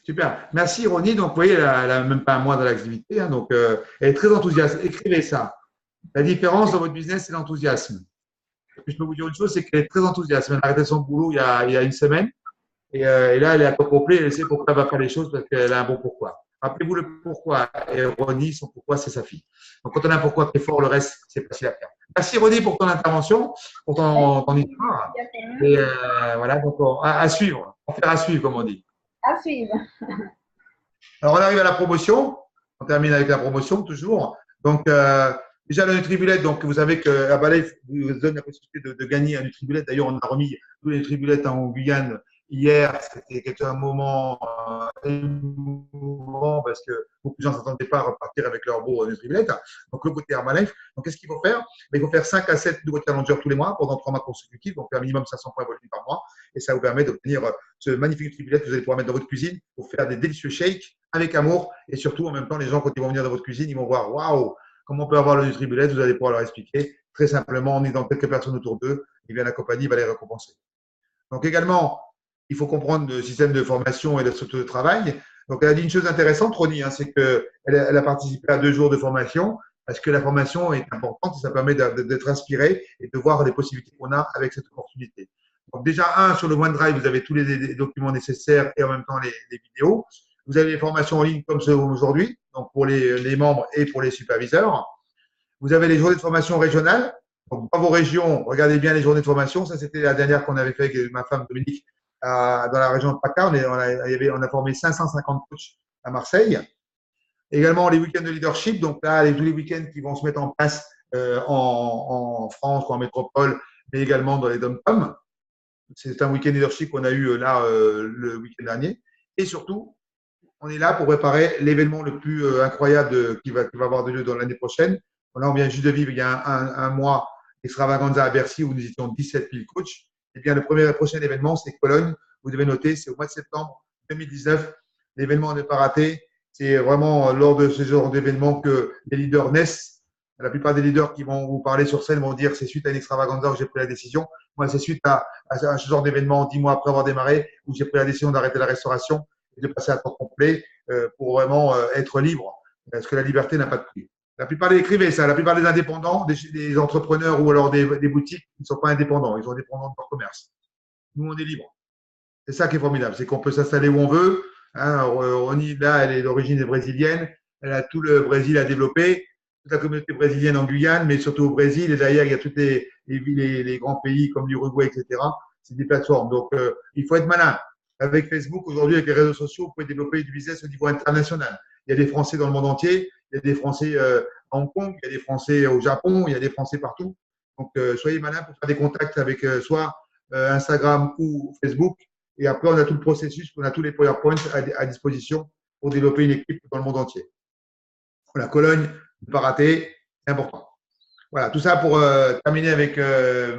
Super. Merci, Ronnie. Donc, vous voyez, elle n'a même pas un mois dans l'activité. Hein, donc, elle est très enthousiaste. Écrivez ça. La différence dans votre business, c'est l'enthousiasme. Je peux vous dire une chose, c'est qu'elle est très enthousiaste. Elle a arrêté son boulot il y a une semaine. Et là, elle est à temps complet. Elle sait pourquoi elle va faire les choses parce qu'elle a un bon pourquoi. Rappelez-vous le pourquoi. Et Ronnie, son pourquoi, c'est sa fille. Donc, quand on a un pourquoi très fort, le reste, c'est facile à faire. Merci, Ronnie, pour ton intervention, pour ton histoire. Et voilà, donc, à suivre. En faire à suivre, comme on dit. À suivre. Alors, on arrive à la promotion. On termine avec la promotion, toujours. Donc, déjà, le Nutribullet, donc, vous savez que Balai vous donne la possibilité de gagner un Nutribullet. D'ailleurs, on a remis tous les Nutribullets en Guyane hier. C'était un moment émouvant parce que beaucoup de gens ne s'attendaient pas à repartir avec leur beau Nutribullet. Donc, le côté Herbalife. Donc, qu'est-ce qu'il faut faire? Il faut faire 5 à 7 nouveaux challengers tous les mois pendant 3 mois consécutifs. Donc, un minimum 500 points volume par mois. Et ça vous permet d'obtenir ce magnifique Nutribullet que vous allez pouvoir mettre dans votre cuisine pour faire des délicieux shakes avec amour. Et surtout, en même temps, les gens, quand ils vont venir dans votre cuisine, ils vont voir, waouh, comment on peut avoir le Nutribullet. Vous allez pouvoir leur expliquer très simplement en aidant quelques personnes autour d'eux. Et bien, la compagnie va les récompenser. Donc, également, il faut comprendre le système de formation et la structure de travail. Donc, elle a dit une chose intéressante, Ronnie, hein, c'est qu'elle a participé à 2 jours de formation parce que la formation est importante et ça permet d'être inspiré et de voir les possibilités qu'on a avec cette opportunité. Donc, déjà, sur le OneDrive, vous avez tous les documents nécessaires et en même temps les vidéos. Vous avez les formations en ligne comme aujourd'hui, donc pour les membres et pour les superviseurs. Vous avez les journées de formation régionales. Donc, dans vos régions, regardez bien les journées de formation. Ça, c'était la dernière qu'on avait fait avec ma femme Dominique dans la région de PACA. On a formé 550 coachs à Marseille. Également, les week-ends de leadership. Donc là, tous les week-ends qui vont se mettre en place en France ou en métropole, mais également dans les dom-toms. C'est un week-end leadership qu'on a eu là le week-end dernier. Et surtout, on est là pour préparer l'événement le plus incroyable qui va avoir lieu dans l'année prochaine. Là, on vient juste de vivre il y a un mois Extravaganza à Bercy où nous étions 17 000 coachs. Eh bien, le prochain événement, c'est Cologne. Vous devez noter, c'est au mois de septembre 2019. L'événement n'est pas raté. C'est vraiment lors de ce genre d'événement que les leaders naissent. La plupart des leaders qui vont vous parler sur scène vont dire c'est suite à une Extravaganza où j'ai pris la décision. Moi, c'est suite à ce genre d'événement 10 mois après avoir démarré où j'ai pris la décision d'arrêter la restauration et de passer à temps complet pour vraiment être libre. Parce que la liberté n'a pas de prix. La plupart des écrivains, ça, la plupart des indépendants, des entrepreneurs ou alors des boutiques, ils ne sont pas indépendants, ils sont dépendants de leur commerce. Nous, on est libre. C'est ça qui est formidable, c'est qu'on peut s'installer où on veut. Hein, Ronnie, là, elle est d'origine brésilienne, elle a tout le Brésil à développer, toute la communauté brésilienne en Guyane, mais surtout au Brésil. Et derrière, il y a tous les grands pays comme l'Uruguay, etc. C'est des plateformes. Donc, il faut être malin. Avec Facebook, aujourd'hui, avec les réseaux sociaux, vous pouvez développer du business au niveau international. Il y a des Français dans le monde entier, il y a des Français à Hong Kong, il y a des Français au Japon, il y a des Français partout. Donc, soyez malin pour faire des contacts avec soit Instagram ou Facebook. Et après, on a tout le processus, on a tous les PowerPoints à disposition pour développer une équipe dans le monde entier. La Cologne, ne pas rater, c'est important. Voilà, tout ça pour terminer avec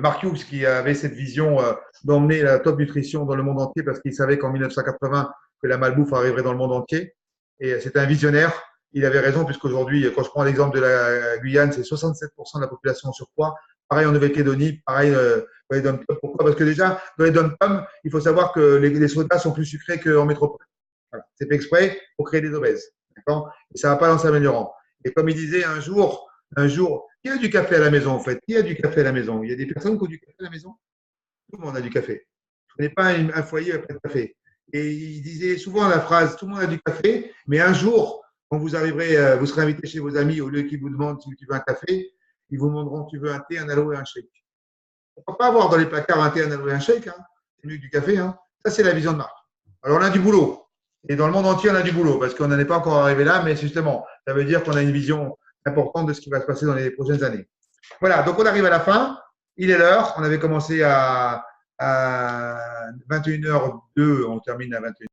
Mark Hughes qui avait cette vision d'emmener la top nutrition dans le monde entier parce qu'il savait qu'en 1980 que la malbouffe arriverait dans le monde entier. Et c'était un visionnaire. Il avait raison puisqu'aujourd'hui, quand je prends l'exemple de la Guyane, c'est 67% de la population en surpoids. Pareil en Nouvelle-Calédonie, pareil dans les dom-toms. Pourquoi? Parce que déjà, dans les dom-toms, il faut savoir que les sodas sont plus sucrés qu'en métropole. Voilà. C'est fait exprès pour créer des obèses. Et ça ne va pas en s'améliorant. Et comme il disait un jour, qui a du café à la maison en fait? Qui a du café à la maison? Il y a des personnes qui ont du café à la maison? Tout le monde a du café. Je ne connais pas un foyer avec pas de café. Et il disait souvent la phrase, tout le monde a du café, mais un jour, quand vous arriverez, vous serez invité chez vos amis, au lieu qu'ils vous demandent si tu veux un café, ils vous demanderont tu veux un thé, un aloe et un shake. ne va pas avoir dans les placards un thé, un aloe, un shake, hein. C'est mieux que du café. Hein. Ça, c'est la vision de marque. Alors, on a du boulot. Et dans le monde entier, on a du boulot parce qu'on n'en est pas encore arrivé là, mais justement, ça veut dire qu'on a une vision importante de ce qui va se passer dans les prochaines années. Voilà, donc on arrive à la fin. Il est l'heure. On avait commencé à 21h02, on termine à 21h.